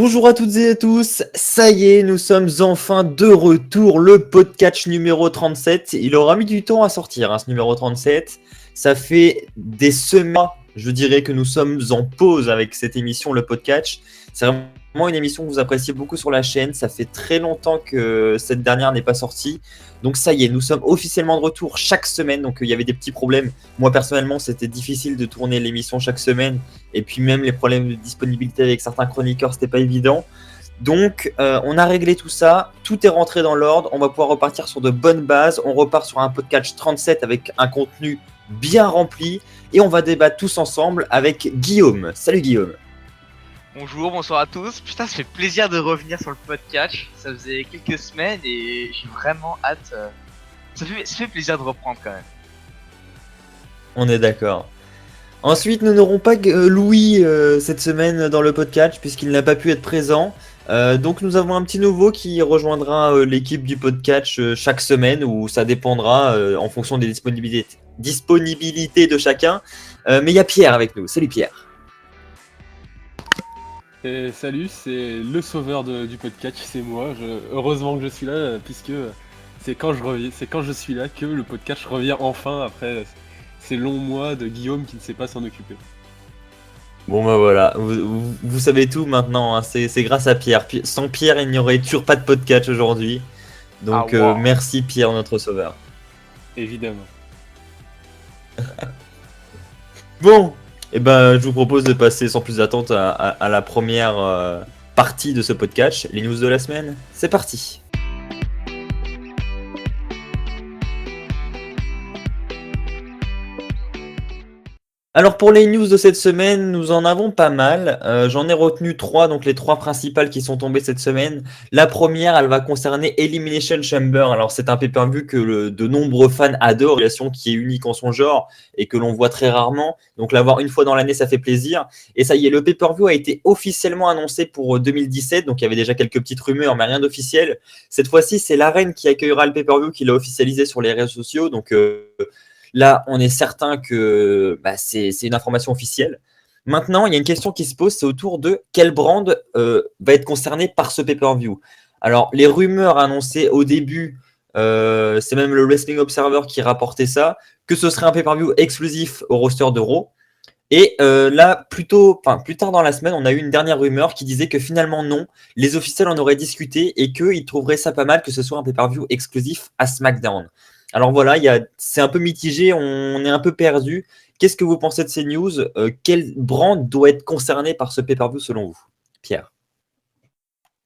Bonjour à toutes et à tous, ça y est, nous sommes enfin de retour, le podcast numéro 37. Il aura mis du temps à sortir, ce numéro 37. Ça fait des semaines, je dirais, que nous sommes en pause avec cette émission, le podcast. C'est vraiment une émission que vous appréciez beaucoup sur la chaîne. Ça fait très longtemps que cette dernière n'est pas sortie. Donc ça y est, nous sommes officiellement de retour chaque semaine. Donc il y avait des petits problèmes. Moi personnellement, c'était difficile de tourner l'émission chaque semaine. Et puis même les problèmes de disponibilité avec certains chroniqueurs, c'était pas évident. Donc on a réglé tout ça, tout est rentré dans l'ordre, on va pouvoir repartir sur de bonnes bases, on repart sur un podcast 37 avec un contenu bien rempli et on va débattre tous ensemble avec Guillaume. Salut Guillaume. Bonjour, bonsoir à tous. Putain, ça fait plaisir de revenir sur le podcast. Ça faisait quelques semaines et j'ai vraiment hâte. Ça fait plaisir de reprendre quand même. On est d'accord. Ensuite, nous n'aurons pas Louis cette semaine dans le podcast puisqu'il n'a pas pu être présent. Donc nous avons un petit nouveau qui rejoindra l'équipe du podcast chaque semaine où ça dépendra en fonction des disponibilités de chacun. Mais il y a Pierre avec nous. Salut Pierre. Et salut, c'est le sauveur du podcast, c'est moi. Heureusement que je suis là, puisque c'est quand je suis là que le podcast revient enfin après ces longs mois de Guillaume qui ne sait pas s'en occuper. Bon bah voilà, vous savez tout maintenant, hein. C'est grâce à Pierre. Sans Pierre, il n'y aurait toujours pas de podcast aujourd'hui. Donc Wow. merci Pierre, notre sauveur. Évidemment. Bon, et ben, je vous propose de passer sans plus d'attente à la première partie de ce podcast, les news de la semaine. C'est parti. Alors pour les news de cette semaine, nous en avons pas mal. J'en ai retenu trois, donc les trois principales qui sont tombées cette semaine. La première, elle va concerner Elimination Chamber. Alors c'est un pay-per-view que de nombreux fans adorent, une relation qui est unique en son genre et que l'on voit très rarement. Donc l'avoir une fois dans l'année, ça fait plaisir. Et ça y est, le pay-per-view a été officiellement annoncé pour 2017. Donc il y avait déjà quelques petites rumeurs, mais rien d'officiel. Cette fois-ci, c'est l'Arène qui accueillera le pay-per-view, qui l'a officialisé sur les réseaux sociaux. Donc là, on est certain que c'est une information officielle. Maintenant, il y a une question qui se pose, c'est autour de quel brand va être concerné par ce pay-per-view. Alors, les rumeurs annoncées au début, c'est même le Wrestling Observer qui rapportait ça, que ce serait un pay-per-view exclusif au roster de Raw. Et là, plus tard dans la semaine, on a eu une dernière rumeur qui disait que finalement non, les officiels en auraient discuté et qu'ils trouveraient ça pas mal que ce soit un pay-per-view exclusif à SmackDown. Alors voilà, c'est un peu mitigé, on est un peu perdu. Qu'est-ce que vous pensez de ces news? Quel brand doit être concerné par ce pay-per-view selon vous, Pierre?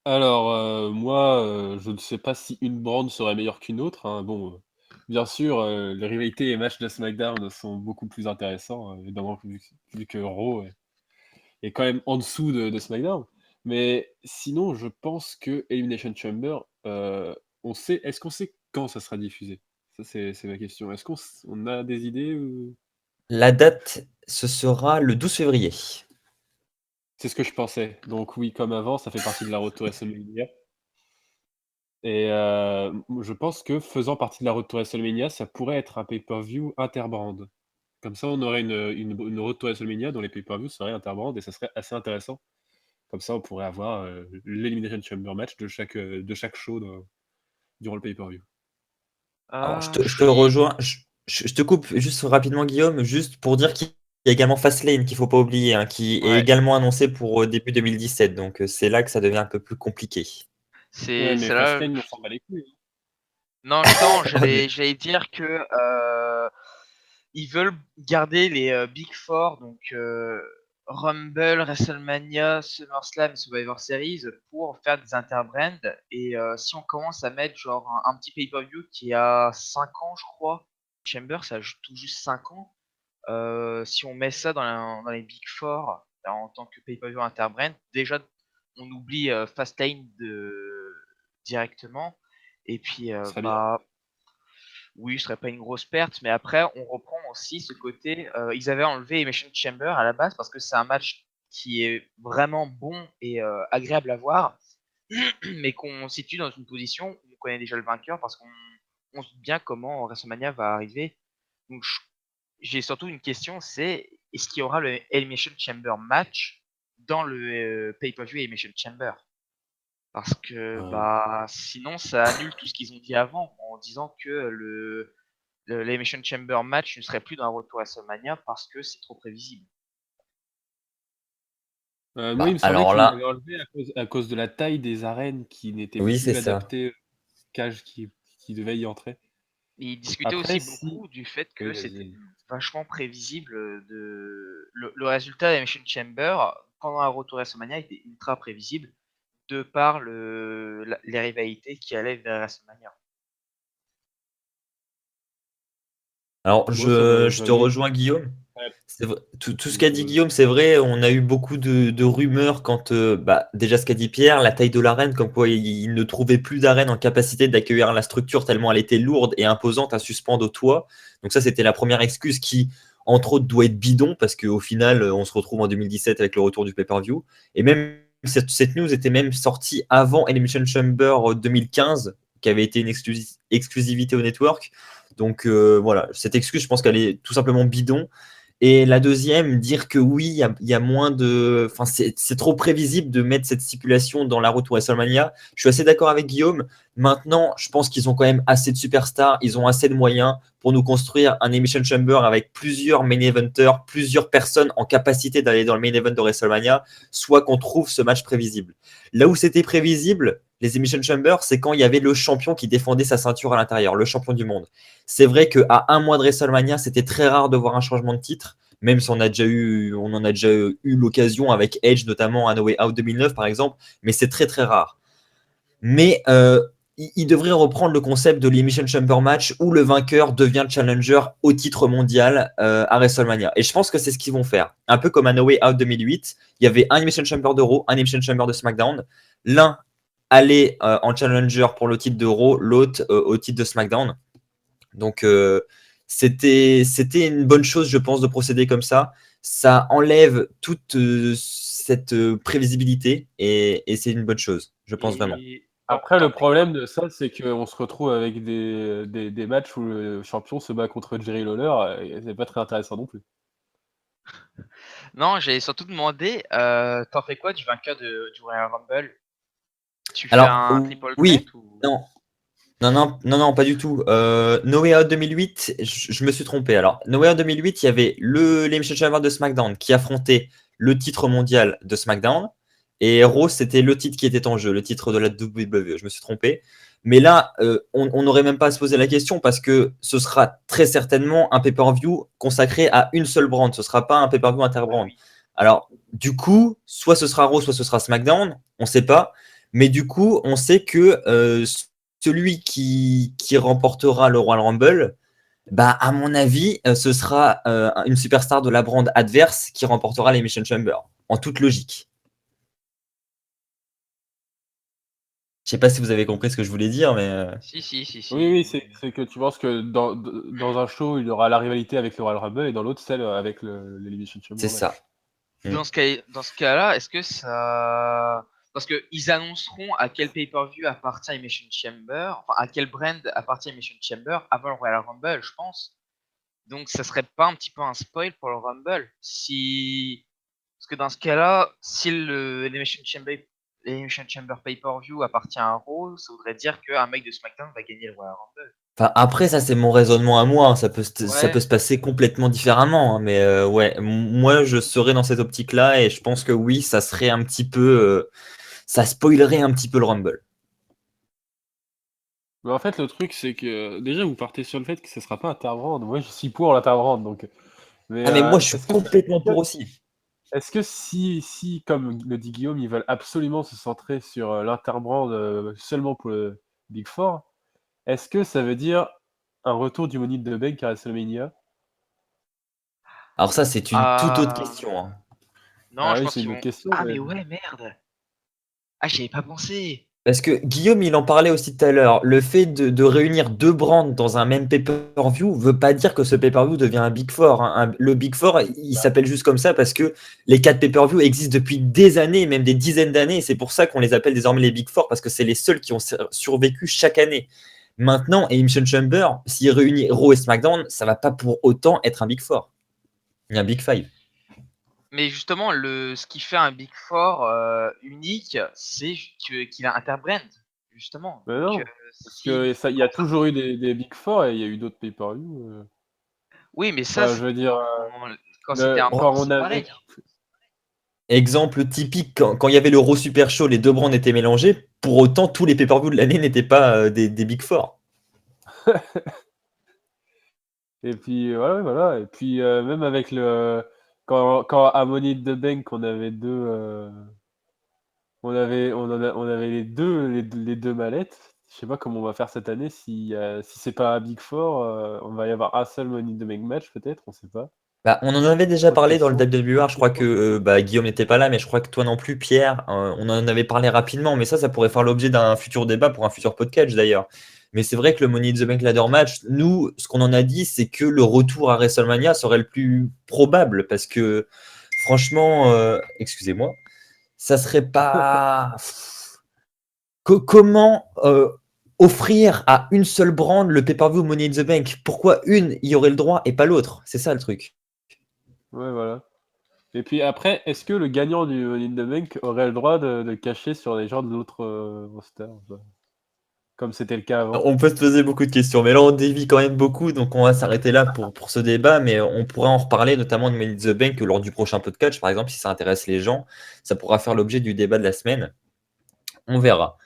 Alors, moi, je ne sais pas si une brand serait meilleure qu'une autre, hein. Bon, bien sûr, les rivalités et matchs de SmackDown sont beaucoup plus intéressants, évidemment, vu que Raw est quand même en dessous de SmackDown. Mais sinon, je pense que Elimination Chamber, est-ce qu'on sait quand ça sera diffusé? Ça, c'est ma question. Est-ce on a des idées ou... La date, ce sera le 12 février. C'est ce que je pensais. Donc oui, comme avant, ça fait partie de la road to WrestleMania. Et je pense que faisant partie de la road to WrestleMania, ça pourrait être un pay-per-view interbrand. Comme ça, on aurait une road to WrestleMania dont les pay-per-views seraient interbrand et ça serait assez intéressant. Comme ça, on pourrait avoir l'Elimination Chamber match de chaque show durant le pay-per-view. Alors, Je je te suis. rejoins, je te coupe juste rapidement, Guillaume, juste pour dire qu'il y a également Fastlane qu'il faut pas oublier, hein, qui est Ouais. également annoncé pour début 2017. Donc, c'est là que ça devient un peu plus compliqué. Ouais, mais C'est là. Fastlane, on s'en bat les couilles. Non, justement, On j'allais dire que ils veulent garder les Big Four, donc Rumble, WrestleMania, SummerSlam et Survivor Series, pour faire des interbrands. Et si on commence à mettre genre un petit pay-per-view qui a 5 ans, je crois, Chamber, ça a tout juste 5 ans. Si on met ça dans les Big Four en tant que pay-per-view interbrand, déjà on oublie Fastlane directement. Et puis Ce serait bien. oui, ce serait pas une grosse perte, mais après on reprend aussi ce côté. Ils avaient enlevé Elimination Chamber à la base parce que c'est un match qui est vraiment bon et agréable à voir, mais qu'on situe dans une position où on connaît déjà le vainqueur parce qu'on se doute bien comment WrestleMania va arriver. Donc j'ai surtout une question, c'est est-ce qu'il y aura le Elimination Chamber match dans le pay-per-view Elimination Chamber. Parce que sinon ça annule tout ce qu'ils ont dit avant en disant que l'Elimination Chamber match ne serait plus dans un retour à WrestleMania parce que c'est trop prévisible. Moi, il me semblait alors qu'ils là, l'avaient enlevé à cause de la taille des arènes qui n'étaient oui, c'est plus ça. adaptées aux cages qui devaient y entrer. Et ils discutaient Après, aussi si... beaucoup du fait que Oui, c'était vas-y. vachement prévisible le résultat de l'Elimination Chamber pendant un retour à WrestleMania était ultra prévisible de par les rivalités qui allaient vers WrestleMania. Alors, Moi, ça me je te j'avais rejoins, Guillaume. Ouais, Tout ce donc, qu'a dit Guillaume, c'est vrai. On a eu beaucoup de rumeurs quand, déjà ce qu'a dit Pierre, la taille de l'arène, comme quoi il ne trouvait plus d'arène en capacité d'accueillir la structure tellement elle était lourde et imposante à suspendre au toit. Donc ça, c'était la première excuse qui, entre autres, doit être bidon parce qu'au final, on se retrouve en 2017 avec le retour du pay-per-view. Et même cette news était même sortie avant Elimination Chamber 2015, qui avait été une exclusivité au network. Donc voilà, cette excuse, je pense qu'elle est tout simplement bidon. Et la deuxième, dire que oui, il y a moins de. Enfin, c'est trop prévisible de mettre cette stipulation dans la route WrestleMania. Je suis assez d'accord avec Guillaume. Maintenant, je pense qu'ils ont quand même assez de superstars, ils ont assez de moyens pour nous construire un Elimination Chamber avec plusieurs main eventers, plusieurs personnes en capacité d'aller dans le main event de WrestleMania, soit qu'on trouve ce match prévisible. Là où c'était prévisible, les Elimination Chamber, c'est quand il y avait le champion qui défendait sa ceinture à l'intérieur, le champion du monde. C'est vrai qu'à un mois de WrestleMania, c'était très rare de voir un changement de titre, même si on en a déjà eu l'occasion avec Edge, notamment à No Way Out 2009, par exemple, mais c'est très très rare. Mais il devrait reprendre le concept de l'Elimination Chamber match où le vainqueur devient challenger au titre mondial à WrestleMania. Et je pense que c'est ce qu'ils vont faire. Un peu comme à No Way Out 2008, il y avait un Elimination Chamber de Raw, un Elimination Chamber de SmackDown. L'un allait en challenger pour le titre de Raw, l'autre au titre de SmackDown. Donc, c'était une bonne chose, je pense, de procéder comme ça. Ça enlève toute cette prévisibilité et c'est une bonne chose, je pense vraiment. Et Après, t'en le fais quoi? problème de ça, c'est qu'on se retrouve avec des matchs où le champion se bat contre Jerry Lawler, et c'est pas très intéressant non plus. Non, j'allais surtout demander, t'en fais quoi du vainqueur du Royal Rumble? Tu fais Alors, un triple threat oui, ou? non, non, pas du tout. No Way Out 2008, je me suis trompé. Alors, No Way Out 2008, il y avait l'Elimination Chamber de SmackDown qui affrontait le titre mondial de SmackDown. Et Raw, c'était le titre qui était en jeu, le titre de la WWE. Je me suis trompé. Mais là, on n'aurait même pas à se poser la question parce que ce sera très certainement un pay-per-view consacré à une seule brand. Ce ne sera pas un pay-per-view Ah interbrand. oui. Alors, du coup, soit ce sera Raw, soit ce sera SmackDown. On ne sait pas. Mais du coup, on sait que celui qui remportera le Royal Rumble, bah, à mon avis, ce sera une superstar de la brand adverse qui remportera l'Elimination Chamber, en toute logique. Je sais pas si vous avez compris ce que je voulais dire, mais Si. Oui, c'est que tu penses que dans un show, il y aura la rivalité avec le Royal Rumble et dans l'autre, celle avec l'Elimination c'est Chamber ça. match. Mm. Dans ce cas-là, est-ce que ça... Parce qu'ils annonceront à quel pay-per-view appartient Elimination Chamber, enfin à quel brand appartient Elimination Chamber avant le Royal Rumble, je pense. Donc ça serait pas un petit peu un spoil pour le Rumble si... Parce que dans ce cas-là, si l'Elimination Chamber pay-per-view appartient à Raw, ça voudrait dire qu'un mec de SmackDown va gagner le Royal Rumble. Enfin, après, ça, c'est mon raisonnement à moi, hein. Ça peut Ouais. se passer complètement différemment, hein. Mais ouais, moi, je serais dans cette optique-là et je pense que oui, ça serait un petit peu. Ça spoilerait un petit peu le Rumble. Mais en fait, le truc, c'est que déjà, vous partez sur le fait que ce sera pas Interbrand. Moi, je suis pour l'Interbrand, donc. Mais Ah, mais moi, je suis est-ce que, complètement pour aussi. est-ce que si, comme le dit Guillaume, ils veulent absolument se centrer sur l'Interbrand seulement pour le Big Four, est-ce que ça veut dire un retour du Money in the Bank à WrestleMania? Alors, ça, c'est une toute autre Ah. question, hein. Non, Ah je oui, pense c'est qu'ils une autre vont. question, Ah, mais mais ouais, merde. Ah, j'y avais pas pensé. Parce que Guillaume, il en parlait aussi tout à l'heure. Le fait de réunir deux brands dans un même pay-per-view veut pas dire que ce pay-per-view devient un Big Four, hein. Le Big Four, il s'appelle juste comme ça parce que les quatre pay-per-view existent depuis des années, même des dizaines d'années. Et c'est pour ça qu'on les appelle désormais les Big Four parce que c'est les seuls qui ont survécu chaque année. Maintenant, Elimination Chamber, s'il réunit Raw et SmackDown, ça va pas pour autant être un Big Four, ni un Big Five. Mais justement, ce qui fait un Big Four unique, c'est qu'il a Interbrand, justement. Mais Donc, non, parce que ça, il y a toujours eu des Big Four et il y a eu d'autres pay-per-view. Oui, mais ça, Enfin, je c'était veux dire, quand c'était un enfin, brand on avait. séparé. Exemple typique, quand il y avait le Raw Super Show, les deux brands étaient mélangés. Pour autant, tous les pay-per-view de l'année n'étaient pas des Big Four. Et puis, voilà. Et puis, même avec quand à Money in the Bank, on avait on avait les deux mallettes. Je sais pas comment on va faire cette année. Si c'est pas un Big Four, on va y avoir un seul Money in the Bank match, peut-être, on sait pas. Bah, on en avait déjà Autre parlé dans le question. WWR. Je crois que Guillaume n'était pas là, mais je crois que toi non plus, Pierre. On en avait parlé rapidement, mais ça pourrait faire l'objet d'un futur débat pour un futur podcast d'ailleurs. Mais c'est vrai que le Money in the Bank Ladder Match, nous, ce qu'on en a dit, c'est que le retour à WrestleMania serait le plus probable parce que, franchement, excusez-moi, ça serait pas. Comment offrir à une seule brand le pay-per-view Money in the Bank? Pourquoi une y aurait le droit et pas l'autre? C'est ça le truc. Ouais, voilà. Et puis après, est-ce que le gagnant du Money in the Bank aurait le droit de cacher sur les gens de l'autre roster, comme c'était le cas avant? On peut se poser beaucoup de questions, mais là on dévie quand même beaucoup, donc on va s'arrêter là pour ce débat, mais on pourra en reparler notamment de Money in the Bank lors du prochain podcast, par exemple, si ça intéresse les gens, ça pourra faire l'objet du débat de la semaine. On verra.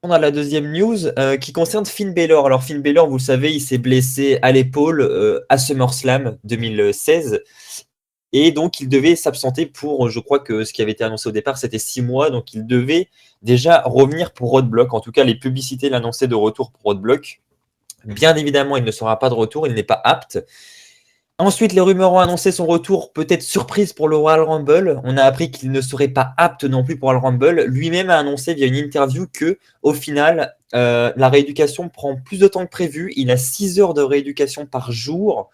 On a la deuxième news qui concerne Finn Balor. Alors Finn Balor, vous le savez, il s'est blessé à l'épaule à SummerSlam 2016. Et donc, il devait s'absenter pour, je crois que ce qui avait été annoncé au départ, c'était 6 mois. Donc, il devait déjà revenir pour Roadblock. En tout cas, les publicités l'annonçaient de retour pour Roadblock. Bien évidemment, il ne sera pas de retour. Il n'est pas apte. Ensuite, les rumeurs ont annoncé son retour, peut-être surprise pour le Royal Rumble. On a appris qu'il ne serait pas apte non plus pour le Royal Rumble. Lui-même a annoncé via une interview que, au final, la rééducation prend plus de temps que prévu. Il a 6 heures de rééducation par jour.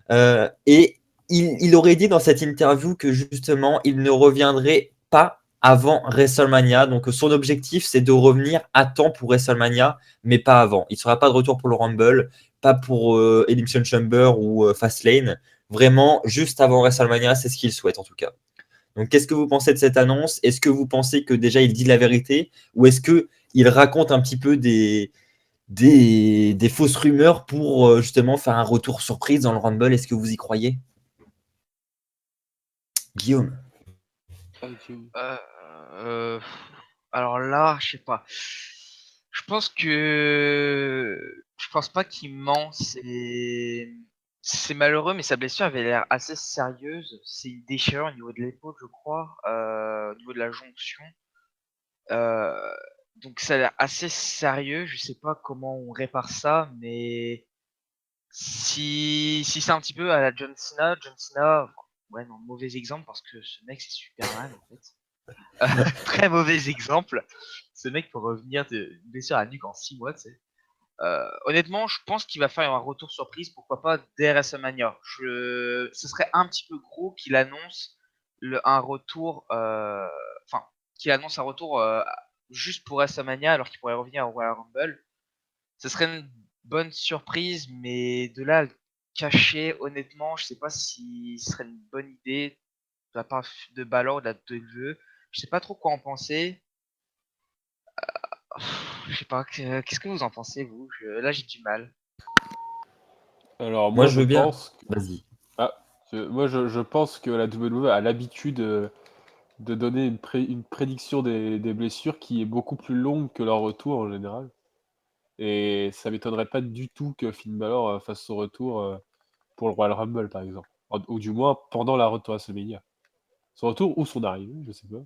Et il aurait dit dans cette interview que justement, il ne reviendrait pas avant WrestleMania. Donc, son objectif, c'est de revenir à temps pour WrestleMania, mais pas avant. Il ne sera pas de retour pour le Rumble, pas pour Elimination Chamber ou Fastlane. Vraiment, juste avant WrestleMania, c'est ce qu'il souhaite en tout cas. Donc, qu'est-ce que vous pensez de cette annonce? Est-ce que vous pensez que déjà il dit la vérité ou est-ce qu'il raconte un petit peu des fausses rumeurs pour justement faire un retour surprise dans le Rumble? Est-ce que vous y croyez? Guillaume. Euh, euh, alors là, je sais pas. Je pense pas qu'il ment. C'est malheureux, mais sa blessure avait l'air assez sérieuse. C'est une déchirure au niveau de l'épaule, je crois, au niveau de la jonction. Euh, donc ça a l'air assez sérieux. Je sais pas comment on répare ça, mais si c'est un petit peu à la John Cena, ouais, non, mauvais exemple parce que ce mec c'est Superman en fait. Très mauvais exemple. Ce mec peut revenir d'une blessure à la nuque en 6 mois, tu sais. Honnêtement, je pense qu'il va faire un retour surprise, pourquoi pas dès WrestleMania. Ce serait un petit peu gros qu'il annonce un retour, enfin, qu'il annonce un retour juste pour WrestleMania alors qu'il pourrait revenir au Royal Rumble. Ce serait une bonne surprise, mais de là à le cacher, honnêtement, je sais pas si ce serait une bonne idée de la part de Balor ou de la WWE. Je sais pas trop quoi en penser. Je sais pas, qu'est-ce que vous en pensez, vous? Là, j'ai du mal. Alors Moi, moi je je veux bien. pense Vas-y. ah, moi je pense que la WWE a l'habitude de donner une prédiction des blessures qui est beaucoup plus longue que leur retour en général. Et ça m'étonnerait pas du tout que Finn Balor fasse son retour pour le Royal Rumble par exemple. Ou du moins pendant la retour à WrestleMania. Son retour ou son arrivée, je sais pas.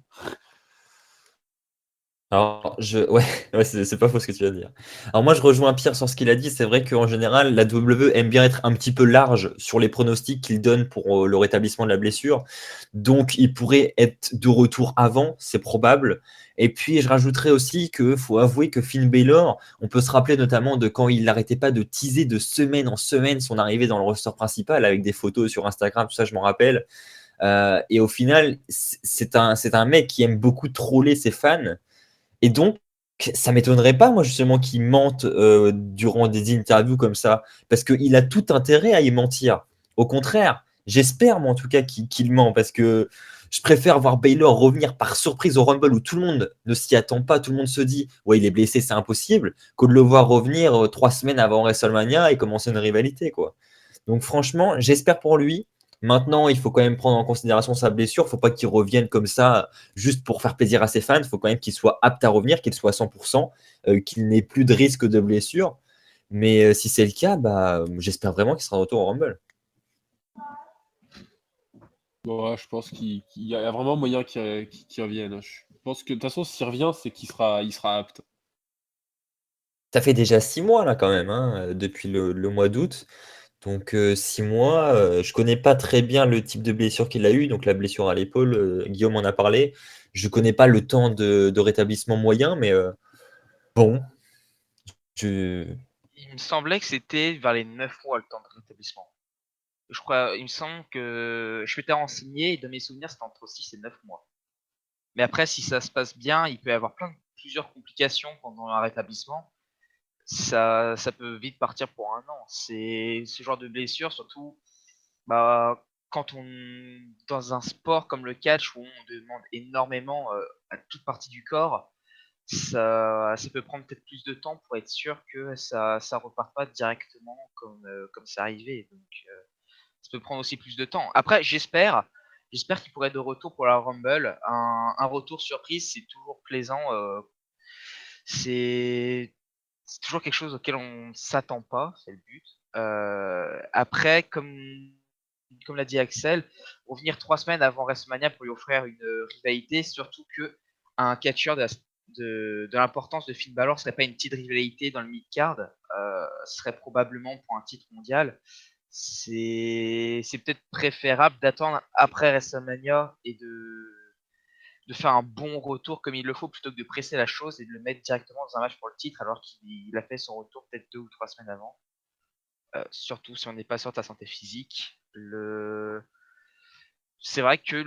Alors, ouais, ouais, c'est pas faux ce que tu vas dire. Alors moi, je rejoins Pierre sur ce qu'il a dit. C'est vrai qu'en général, la WWE aime bien être un petit peu large sur les pronostics qu'il donne pour le rétablissement de la blessure. Donc, il pourrait être de retour avant, c'est probable. Et puis, je rajouterais aussi qu'il faut avouer que Finn Balor, on peut se rappeler notamment de quand il n'arrêtait pas de teaser de semaine en semaine son arrivée dans le roster principal avec des photos sur Instagram, tout ça, je m'en rappelle. Et au final, c'est un mec qui aime beaucoup troller ses fans. Et donc, ça m'étonnerait pas, moi, justement, qu'il mente durant des interviews comme ça, parce qu'il a tout intérêt à y mentir. Au contraire, J'espère, moi, en tout cas, qu'il ment, parce que je préfère voir Baylor revenir par surprise au Rumble où tout le monde ne s'y attend pas, tout le monde se dit ouais, il est blessé, c'est impossible, que de le voir revenir 3 semaines avant WrestleMania et commencer une rivalité, quoi. Donc franchement, j'espère pour lui. Maintenant, il faut quand même prendre en considération sa blessure. Il ne faut pas qu'il revienne comme ça juste pour faire plaisir à ses fans. Il faut quand même qu'il soit apte à revenir, qu'il soit à 100%, qu'il n'ait plus de risque de blessure. Mais si c'est le cas, bah, j'espère vraiment qu'il sera de retour au Rumble. Bon, ouais, je pense qu'il y a vraiment moyen qu'il revienne. Je pense que de toute façon, s'il revient, c'est il sera apte. Ça fait déjà 6 mois là quand même, hein, depuis le mois d'août. Donc 6 mois, je connais pas très bien le type de blessure qu'il a eu, donc la blessure à l'épaule, Guillaume en a parlé. Je connais pas le temps de rétablissement moyen, mais bon, je... Il me semblait que c'était vers les 9 mois le temps de rétablissement. Je crois, il me semble que je m'étais renseigné et de mes souvenirs, c'était entre 6 et 9 mois. Mais après, si ça se passe bien, il peut y avoir plusieurs complications pendant un rétablissement. Ça peut vite partir pour un an. C'est ce genre de blessure, surtout bah, quand on dans un sport comme le catch où on demande énormément à toute partie du corps, ça peut prendre peut-être plus de temps pour être sûr que ça repart pas directement comme c'est arrivé. Donc ça peut prendre aussi plus de temps. Après, j'espère qu'il pourrait être de retour pour la Rumble. Un retour surprise, c'est toujours plaisant. C'est toujours quelque chose auquel on s'attend pas, c'est le but. Après, comme l'a dit Axel, revenir 3 semaines avant WrestleMania pour lui offrir une rivalité, surtout que un catcheur de l'importance de Finn Balor serait pas une petite rivalité dans le mid-card, serait probablement pour un titre mondial. C'est peut-être préférable d'attendre après WrestleMania et de faire un bon retour comme il le faut plutôt que de presser la chose et de le mettre directement dans un match pour le titre alors qu'il a fait son retour peut-être 2 ou 3 semaines avant. Surtout si on n'est pas sûr de sa santé physique. C'est vrai que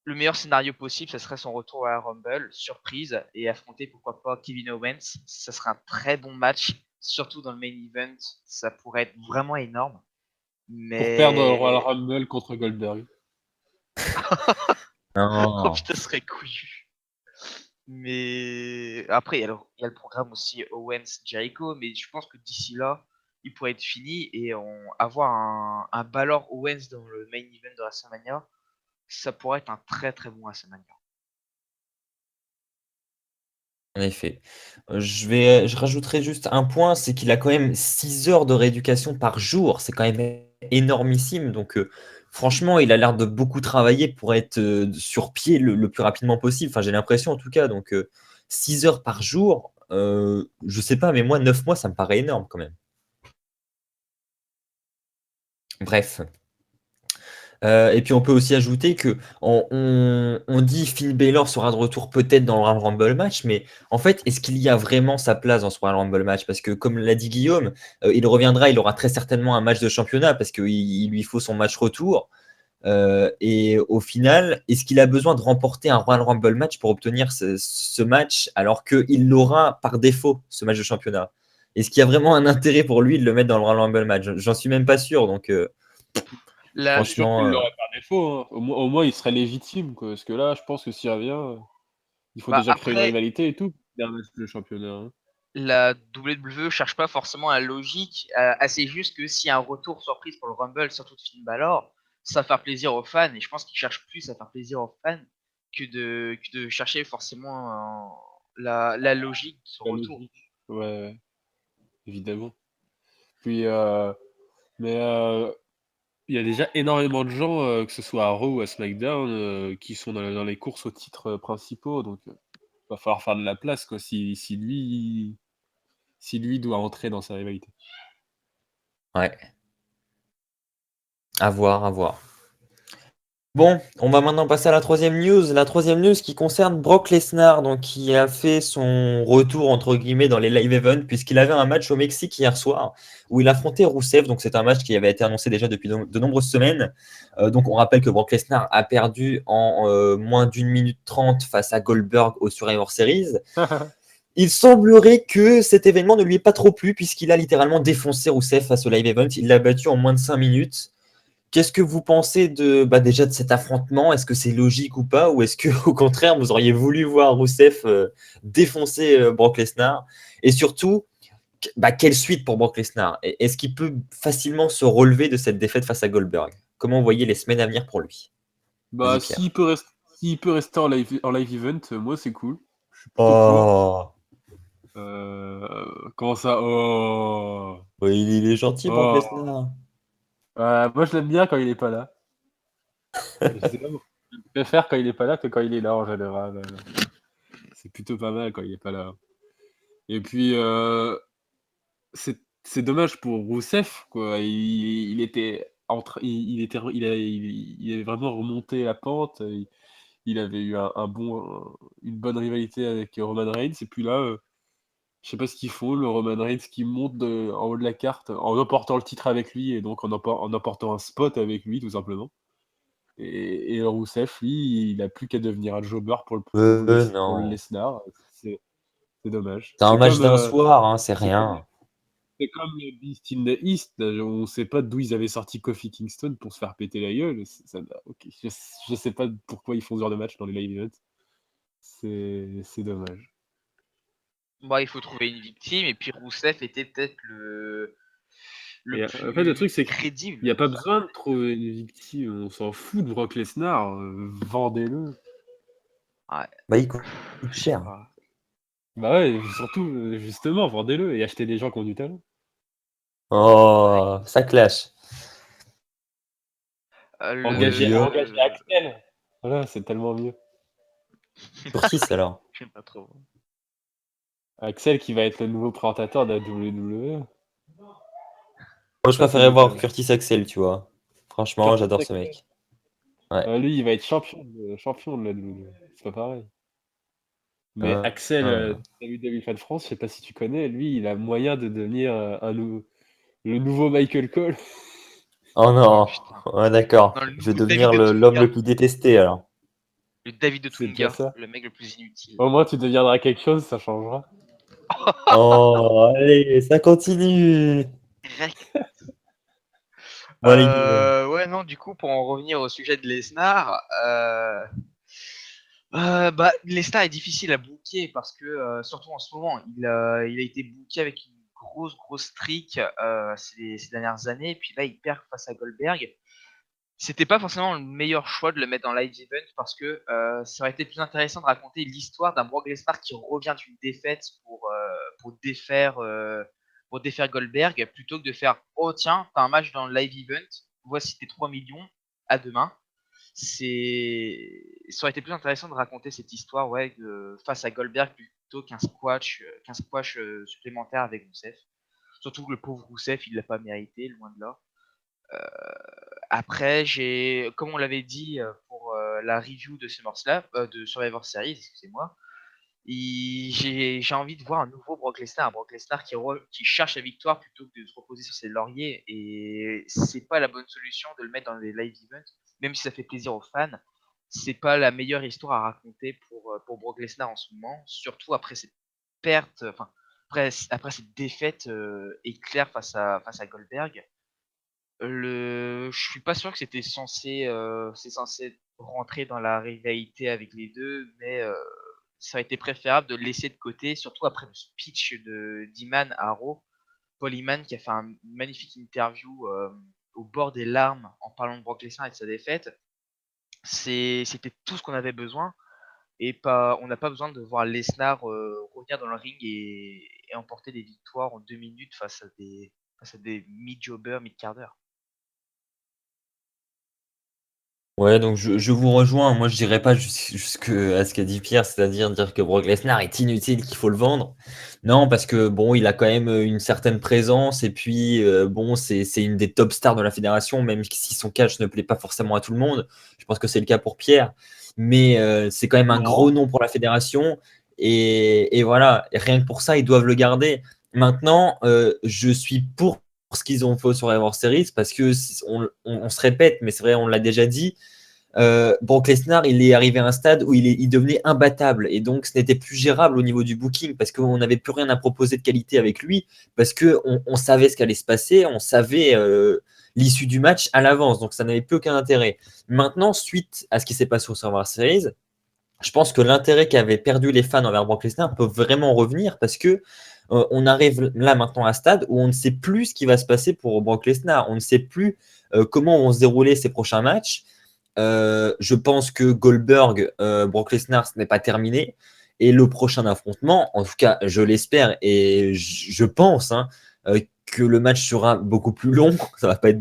le meilleur scénario possible, ce serait son retour à la Rumble, surprise, et affronter pourquoi pas Kevin Owens. Ça serait un très bon match, surtout dans le main event. Ça pourrait être vraiment énorme. Pour perdre le Royal Mais Rumble contre Goldberg. oh Non. putain, ce serait couillu. Mais après, il y a le programme aussi Owens-Jericho, mais je pense que d'ici là, il pourrait être fini et avoir un Balor Owens dans le main event de WrestleMania, ça pourrait être un très très bon WrestleMania. En effet. Je rajouterai juste un point, c'est qu'il a quand même 6 heures de rééducation par jour. C'est quand même énormissime. Donc, franchement, il a l'air de beaucoup travailler pour être sur pied le plus rapidement possible. Enfin, j'ai l'impression en tout cas. Donc, 6 heures par jour, je sais pas, mais moi, 9 mois, ça me paraît énorme quand même. Bref. Et puis on peut aussi ajouter que on dit Finn Balor sera de retour peut-être dans le Royal Rumble match, mais en fait, est-ce qu'il y a vraiment sa place dans ce Royal Rumble match? Parce que comme l'a dit Guillaume, il reviendra, il aura très certainement un match de championnat parce qu'il lui faut son match retour. Et au final, est-ce qu'il a besoin de remporter un Royal Rumble match pour obtenir ce match alors qu'il l'aura par défaut, ce match de championnat? Est-ce qu'il y a vraiment un intérêt pour lui de le mettre dans le Royal Rumble match? J'en suis même pas sûr, donc La, Je suis sûr qu'il franchement. l'aurait par défaut, hein. Au moins, il serait légitime, quoi. Parce que là, je pense que s'il revient, il faut bah déjà créer une après, rivalité et tout. Pour match le championnat, hein. la WWE cherche pas forcément la logique, assez juste que s'il y a un retour surprise pour le Rumble, surtout de Finn Balor, ça va faire plaisir aux fans, et je pense qu'ils cherchent plus à faire plaisir aux fans que de chercher forcément la logique de son La retour. logique. Ouais, ouais, évidemment. Puis, mais il y a déjà énormément de gens, que ce soit à Raw ou à SmackDown, qui sont dans les courses aux titres principaux. Donc, va falloir faire de la place, quoi, si lui doit entrer dans sa rivalité. Ouais, à voir, à voir. Bon, on va maintenant passer à la troisième news. La troisième news qui concerne Brock Lesnar, donc qui a fait son retour entre guillemets dans les live events puisqu'il avait un match au Mexique hier soir où il affrontait Rousseff. Donc c'est un match qui avait été annoncé déjà depuis de nombreuses semaines. Donc on rappelle que Brock Lesnar a perdu en moins d'1 minute 30 face à Goldberg au Survivor Series. Il semblerait que cet événement ne lui ait pas trop plu puisqu'il a littéralement défoncé Rousseff face au live event. Il l'a battu en moins de 5 minutes. Qu'est-ce que vous pensez déjà de cet affrontement? Est-ce que c'est logique ou pas? Ou est-ce que au contraire, vous auriez voulu voir Rousseff défoncer Brock Lesnar? Et surtout, quelle suite pour Brock Lesnar? Est-ce qu'il peut facilement se relever de cette défaite face à Goldberg? Comment vous voyez les semaines à venir pour lui? Vas-y, Bah, Pierre. s'il peut rester en live event, moi, c'est cool. Je suis plutôt pour. Oh, Comment ça? Oh! ouais, il est gentil, Brock Oh! Lesnar. Moi, je l'aime bien quand il est pas là. Je sais pas pourquoi. Je préfère quand il est pas là que quand il est là, en général. C'est plutôt pas mal quand il est pas là. Et puis, c'est dommage pour Rousseff, quoi. Il était il avait vraiment remonté la pente. Il avait eu une bonne rivalité avec Roman Reigns. Et puis là, je sais pas ce qu'ils font. Le Roman Reigns qui monte en haut de la carte en emportant le titre avec lui et donc en emportant un spot avec lui, tout simplement. Et Rousseff, lui, il a plus qu'à devenir un jobber pour le Non. Lesnar. C'est c'est dommage. C'est un match d'un soir, hein, c'est C'est comme rien. c'est comme le Beast in the East, là, on sait pas d'où ils avaient sorti Kofi Kingston pour se faire péter la gueule. Ok, je sais pas pourquoi ils font ce genre de match dans les live events. C'est dommage. Bah, il faut trouver une victime, et puis Rousseff était peut-être le Et en fait, le truc, plus c'est qu'il crédible n'y a de tout pas ça. besoin de trouver une victime. On s'en fout de Brock Lesnar. Vendez-le. Ouais, Il coûte je sais cher. pas. Bah ouais, surtout, justement, vendez-le et achetez des gens qui ont du talent. Ouais. Oh, ça clash. Ouais, dis-le. Engagez Axel. Voilà, c'est tellement mieux. Sur qui, ça, alors? J'aime pas trop. Axel qui va être le nouveau présentateur de la WWE. Moi, je Ça, c'est préférais du voir talent. Curtis Axel, tu vois. Franchement, Curtis j'adore ce Axel. mec. Ouais. Lui, il va être champion de la WWE. C'est pas pareil. Mais Hein, Axel, hein. WWE Fan France, je sais pas si tu connais, lui, il a moyen de devenir le nouveau Michael Cole. Oh Oh non. putain. Ouais, d'accord. Non, le Je vais nouveau David devenir de l'homme le Tunga. plus détesté, alors. Le David de C'est déjà Tunga, ça. le mec le plus inutile. Au moins, tu deviendras quelque chose, ça changera. Oh, allez, ça continue. Direct. Bon, allez, dis-moi. Ouais, non, du coup, pour en revenir au sujet de Lesnar, bah, Lesnar est difficile à booker parce que, surtout en ce moment, il a été booké avec une grosse streak ces dernières années. Et puis là, il perd face à Goldberg. C'était pas forcément le meilleur choix de le mettre dans live event parce que ça aurait été plus intéressant de raconter l'histoire d'un Brock Lesnar qui revient d'une défaite pour défaire pour défaire Goldberg plutôt que de faire oh tiens t'as un match dans le live event, voici tes 3 millions, à demain. Ça aurait été plus intéressant de raconter cette histoire, ouais, face à Goldberg plutôt qu'un squash supplémentaire avec Rousseff. Surtout que le pauvre Rousseff il l'a pas mérité, loin de là. Après, comme on l'avait dit pour la review de SummerSlam, de Survivor Series, excusez-moi, j'ai envie de voir un nouveau Brock Lesnar, un Brock Lesnar qui cherche la victoire plutôt que de se reposer sur ses lauriers. Et c'est pas la bonne solution de le mettre dans les live events, même si ça fait plaisir aux fans. C'est pas la meilleure histoire à raconter pour Brock Lesnar en ce moment, surtout après cette perte, enfin après cette défaite éclair face à Goldberg. Je suis pas sûr que c'est censé rentrer dans la rivalité avec les deux, mais ça a été préférable de le laisser de côté, surtout après le speech de d'Iman à Raw. Paul Heyman qui a fait une magnifique interview au bord des larmes en parlant de Brock Lesnar et de sa défaite. C'était tout ce qu'on avait besoin et on n'a pas besoin de voir Lesnar revenir dans le ring et emporter des victoires en 2 minutes face à des mid-jobbers, mid-carders. Ouais, donc je vous rejoins. Moi, je dirais pas jusqu'à ce qu'a dit Pierre, c'est-à-dire dire que Brock Lesnar est inutile, qu'il faut le vendre. Non, parce que bon, il a quand même une certaine présence et puis bon, c'est une des top stars de la fédération, même si son catch ne plaît pas forcément à tout le monde. Je pense que c'est le cas pour Pierre, mais c'est quand même un gros Non. nom pour la fédération et voilà. Et rien que pour ça, ils doivent le garder. Maintenant, je suis pour ce qu'ils ont fait sur Survivor Series parce que on se répète, mais c'est vrai, on l'a déjà dit. Brock Lesnar, il est arrivé à un stade où il devenait imbattable et donc ce n'était plus gérable au niveau du booking parce qu'on n'avait plus rien à proposer de qualité avec lui parce que on savait ce qu'allait se passer, on savait l'issue du match à l'avance, donc ça n'avait plus aucun intérêt. Maintenant, suite à ce qui s'est passé au Survivor Series, je pense que l'intérêt qu'avaient perdu les fans envers Brock Lesnar peut vraiment revenir parce que on arrive là maintenant à un stade où on ne sait plus ce qui va se passer pour Brock Lesnar. On ne sait plus comment vont se dérouler ses prochains matchs. Je pense que Goldberg, Brock Lesnar, ce n'est pas terminé. Et le prochain affrontement, en tout cas, je l'espère et je pense que le match sera beaucoup plus long. Ça va pas être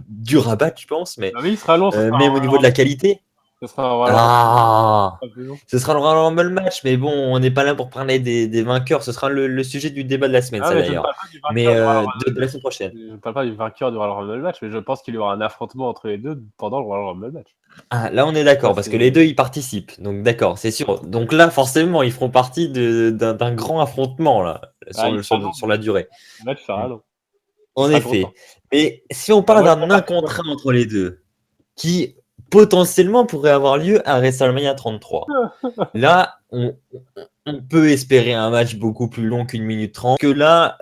dur à battre, je pense, mais Ah oui, il sera long, même au niveau de la qualité. ce sera Ah, plus long. ce sera le Royal Rumble match, mais bon, on n'est pas là pour parler des vainqueurs. Ce sera le sujet du débat de la semaine, Ah, ça mais je ne d'ailleurs. parle pas du Mais vainqueur du Royal de la semaine prochaine. Je ne parle pas du vainqueur du Royal Rumble match, mais je pense qu'il y aura un affrontement entre les deux pendant le Royal Rumble match. Ah, là, on est d'accord, Ça, parce que c'est- les deux, ils participent. Donc, d'accord, c'est sûr. Donc là, forcément, ils feront partie d'un grand affrontement là, Ah, il sera long, sur la durée. le match sera long. En sera effet. content. Mais si on Bah, parle moi, je d'un comprends. 1 contre 1 entre les deux, qui potentiellement pourrait avoir lieu à WrestleMania 33, là, on peut espérer un match beaucoup plus long qu'1 minute 30. Que là,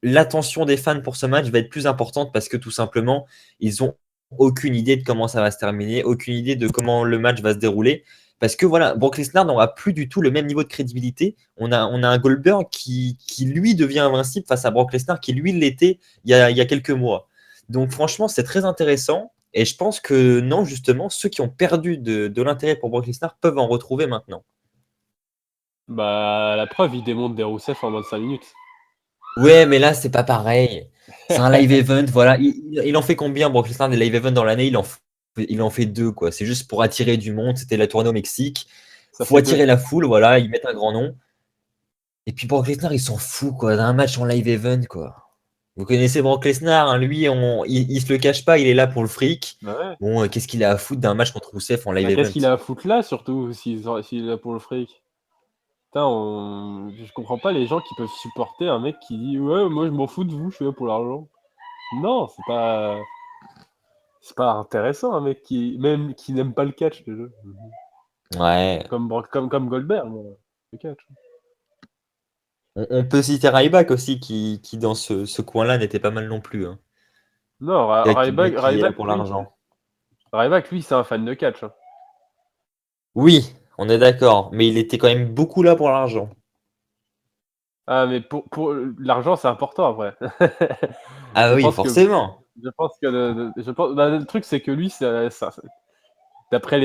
l'attention des fans pour ce match va être plus importante parce que tout simplement, ils ont aucune idée de comment ça va se terminer, aucune idée de comment le match va se dérouler. Parce que voilà, Brock Lesnar n'aura plus du tout le même niveau de crédibilité. On a un Goldberg qui lui devient invincible face à Brock Lesnar, qui lui l'était il y a quelques mois. Donc franchement, c'est très intéressant. Et je pense que non, justement, ceux qui ont perdu de l'intérêt pour Brock Lesnar peuvent en retrouver maintenant. Bah, la preuve, il démonte des Rousseff en moins de 5 minutes. Ouais, mais là, c'est pas pareil. C'est un live event, voilà. Il en fait combien, Brock Lesnar, des live events dans l'année? Il en fait 2, quoi. C'est juste pour attirer du monde. C'était la tournée au Mexique. Ça Faut fait deux. attirer la foule, voilà. Ils mettent un grand nom. Et puis Brock Lesnar, il s'en fout, quoi, d'un match en live event, quoi. Vous connaissez Brock Lesnar, hein, lui, il se le cache pas, il est là pour le fric. Bah ouais. Bon, qu'est-ce qu'il a à foutre d'un match contre Rousseff en live Bah, event? qu'est-ce qu'il a à foutre là, surtout, s'il est là pour le fric? Putain, je comprends pas les gens qui peuvent supporter un mec qui dit ouais, moi je m'en fous de vous, je suis là pour l'argent. Non, c'est pas intéressant un mec même qui n'aime pas le catch déjà. Ouais. Comme Goldberg, moi, le catch. On peut citer Ryback aussi, qui dans ce coin-là n'était pas mal non plus, hein. Non, Qui est là pour l'argent. Ryback, lui, c'est un fan de catch, hein. Oui, on est d'accord, mais il était quand même beaucoup là pour l'argent. Ah, mais pour l'argent, c'est important après. Ah Je oui, pense que forcément. le truc, c'est que lui,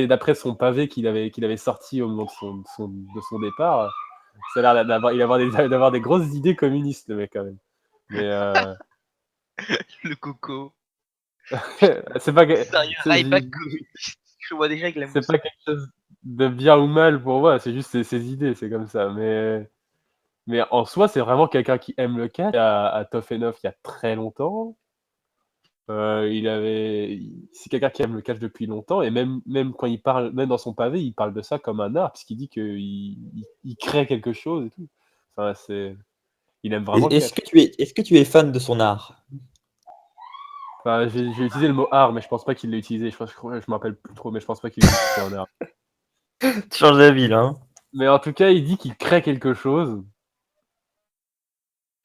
d'après son pavé qu'il avait sorti au moment de son départ, ça a l'air d'avoir des grosses idées communistes, le mec, quand même. Mais Le coco. c'est pas que- Sérieux, c'est- Ryback communiste. Je vois déjà que la c'est pas quelque chose de bien ou mal pour moi, c'est juste ses idées, c'est comme ça. Mais en soi, c'est vraiment quelqu'un qui aime le catch. À Tough Enough il y a très longtemps. C'est quelqu'un qui aime le catch depuis longtemps, et même quand il parle, même dans son pavé, il parle de ça comme un art, puisqu'il dit qu'il crée quelque chose et tout. Enfin, il aime vraiment le Est-ce catch. que tu es fan de son art? Enfin, j'ai utilisé le mot art, mais je pense pas qu'il l'a utilisé. Je me rappelle plus trop, mais je pense pas qu'il l'ait utilisé en art. Tu changes d'avis là, hein. Mais en tout cas, il dit qu'il crée quelque chose.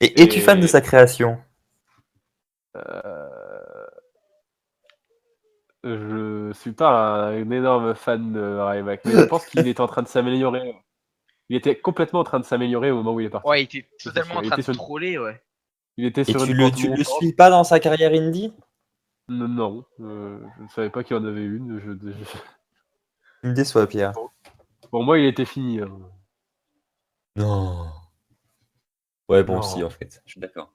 Et es-tu fan de sa création? Je suis pas un énorme fan de Ryback, mais je pense qu'il était en train de s'améliorer. Il était complètement en train de s'améliorer au moment où il est parti. Ouais, il était C'est totalement sûr. en train de troller, ouais. Il était Et sur tu une le pente tu le montante. suis pas dans sa carrière indie? Non, je ne savais pas qu'il y en avait une. Tu me déçois, Pierre. Pour moi, il était fini, hein. Non. Ouais, bon, Non. si, en fait, je suis d'accord.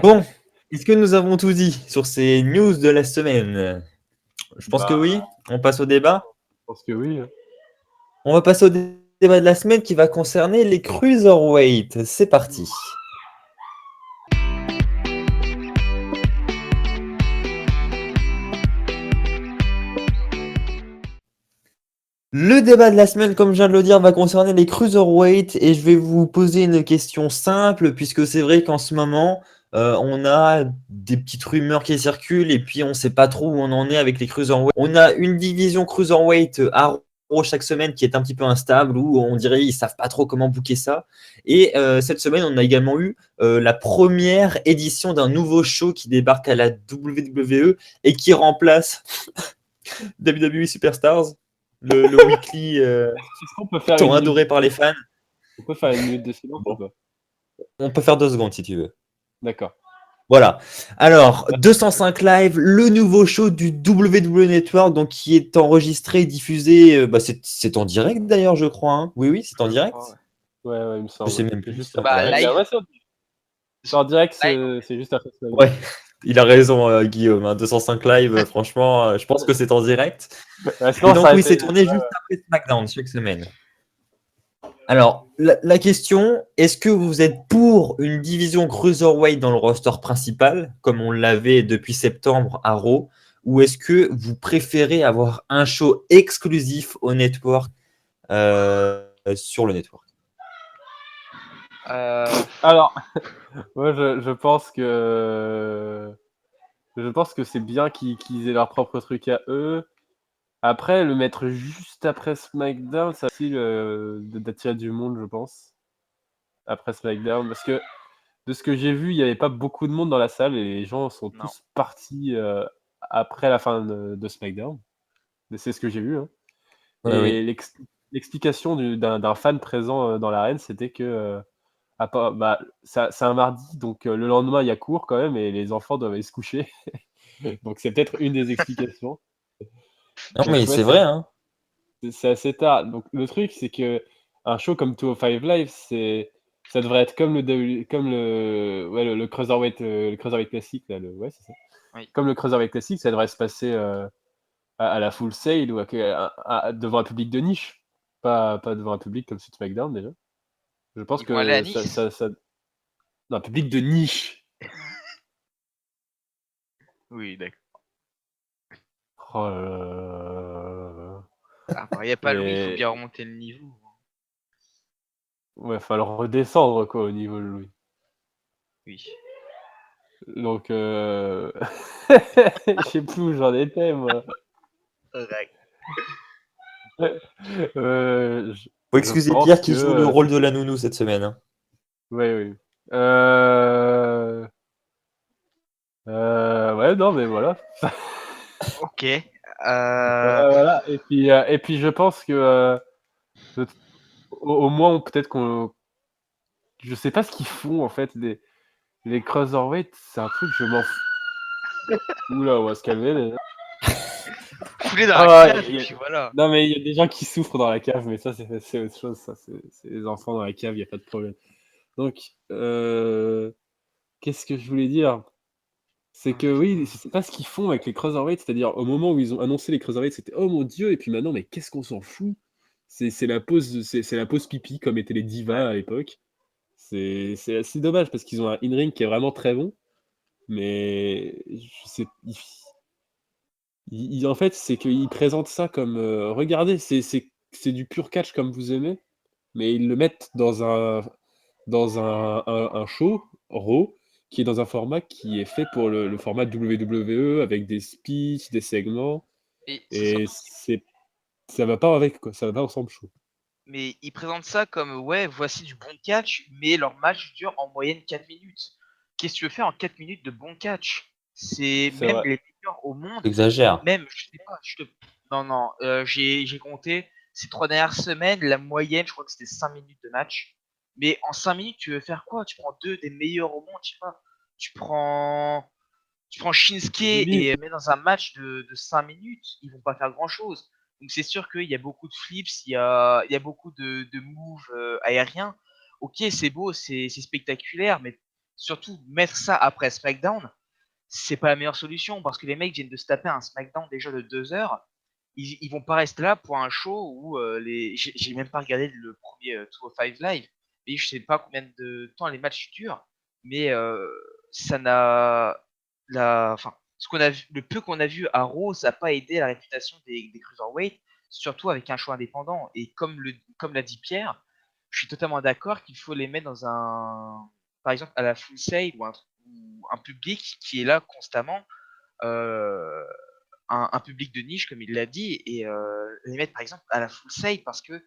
Bon, est-ce que nous avons tout dit sur ces news de la semaine? Je pense que Bah, oui. On passe au débat. je pense que oui, hein. On va passer au débat de la semaine qui va concerner les cruiserweight. C'est parti. Le débat de la semaine, comme je viens de le dire, va concerner les cruiserweight et je vais vous poser une question simple puisque c'est vrai qu'en ce moment, on a des petites rumeurs qui circulent et puis on ne sait pas trop où on en est avec les cruiserweight. On a une division cruiserweight à Raw chaque semaine qui est un petit peu instable, où on dirait ils savent pas trop comment booker ça. Et cette semaine, on a également eu la première édition d'un nouveau show qui débarque à la WWE et qui remplace WWE Superstars, le weekly Est-ce qu'on peut faire tant une minute adoré par les fans. On peut faire une minute de silence ou Bon, pas? on peut faire 2 secondes si tu veux. D'accord. Voilà. Alors, 205 Live, le nouveau show du WWE Network, donc qui est enregistré et diffusé. C'est en direct d'ailleurs, je crois. Hein. Oui, oui, c'est en Je direct. crois, ouais. Ouais, il me Je semble. sais même C'est plus si juste c'est en après. Bah, direct. live. Ouais, c'est en direct, Live. c'est juste après SmackDown. Ouais, il a raison, Guillaume. Hein. 205 Live, franchement, je pense que c'est en direct. Ouais, Et sinon, ça donc, aurait oui, été. c'est tourné juste après SmackDown chaque semaine. Alors, la question, est-ce que vous êtes pour une division Cruiserweight dans le roster principal, comme on l'avait depuis septembre à Raw, ou est-ce que vous préférez avoir un show exclusif au network, sur le network? Alors, moi, je pense que c'est bien qu'ils aient leur propre truc à eux. Après, le mettre juste après SmackDown, ça facile d'attirer du monde, je pense. Après SmackDown, parce que de ce que j'ai vu, il n'y avait pas beaucoup de monde dans la salle et les gens sont Non. tous partis après la fin de SmackDown. C'est ce que j'ai vu. Hein. Oui, Et oui. l'explication d'un fan présent dans l'arène, c'était que c'est un mardi, donc le lendemain il y a cours quand même et les enfants doivent aller se coucher. Donc c'est peut-être une des explications. Non, Donc mais ouais, c'est vrai, hein. c'est assez tard. Donc le truc, c'est que un show comme 205 Live, ça devrait être comme le Cruiserweight classique là, ouais, c'est ça. Oui. Comme le Cruiserweight classique, ça devrait se passer à la Full Sail ou devant un public de niche, pas devant un public comme sur SmackDown déjà. Je pense Ils vont aller à que Nice. non, un public de niche. Oui, d'accord. Oh là là. Ah, bah, y a pas Louis, il faut Et bien remonter le niveau. ouais, falloir redescendre quoi au niveau de Louis. Oui. Donc je sais plus où j'en étais moi. Ouais. Faut Je excuser pense Pierre que qui joue le rôle de la nounou cette semaine. Hein. ouais, oui. Ouais, non, mais voilà. Ok. Voilà. Et puis je pense que je- au moins peut-être qu'on, je sais pas ce qu'ils font en fait les cruiserweight, c'est un truc je m'en fous. Oula, on va se calmer. Fouler dans la Ah, cage, et puis voilà. non, mais il y a des gens qui souffrent dans la cave, mais ça, c'est autre chose. Ça, c'est les enfants dans la cave, il n'y a pas de problème. Donc, qu'est-ce que je voulais dire? C'est que oui, je sais pas ce qu'ils font avec les Cruiserweights, c'est-à-dire au moment où ils ont annoncé les Cruiserweights, c'était oh mon dieu, et puis maintenant, mais qu'est-ce qu'on s'en fout? C'est la pause pipi, comme étaient les Ouais. divas à l'époque. C'est assez dommage parce qu'ils ont un in-ring qui est vraiment très bon, mais je sais, en fait, c'est qu'ils présentent ça comme regardez, c'est du pur catch comme vous aimez, mais ils le mettent dans un show, Raw, qui est dans un format qui est fait pour le format WWE avec des speeches, des segments, Et c'est et surtout, ça va pas avec, quoi, ça va pas ensemble, je trouve. mais ils présentent ça comme ouais, voici du bon catch, mais leur match dure en moyenne 4 minutes. Qu'est-ce que tu veux faire en 4 minutes de bon catch? C'est C'est même vrai. les meilleurs au monde, Exagère. même, je sais pas, non, non, j'ai compté ces 3 dernières semaines, la moyenne, je crois que c'était 5 minutes de match. Mais en 5 minutes, tu veux faire quoi? Tu prends deux des meilleurs au monde, je sais pas. Tu prends, tu prends Shinsuke et mets dans un match de 5 minutes, ils vont pas faire grand chose. Donc c'est sûr qu'il y a beaucoup de flips, il y a beaucoup de moves aériens. Ok, c'est beau, c'est spectaculaire, mais surtout mettre ça après SmackDown, c'est pas la meilleure solution parce que les mecs viennent de se taper un SmackDown déjà de 2 heures. Ils vont pas rester là pour un show où j'ai même pas regardé le premier 205 Live, mais je sais pas combien de temps les matchs durent, mais ça n'a enfin ce qu'on a vu, le peu qu'on a vu à Raw, ça n'a pas aidé la réputation des cruiserweight, surtout avec un show indépendant. Et comme l'a dit Pierre, je suis totalement d'accord qu'il faut les mettre dans par exemple à la Full Sail ou un public qui est là constamment, euh, un public de niche, comme il l'a dit, et les mettre par exemple à la full sale parce que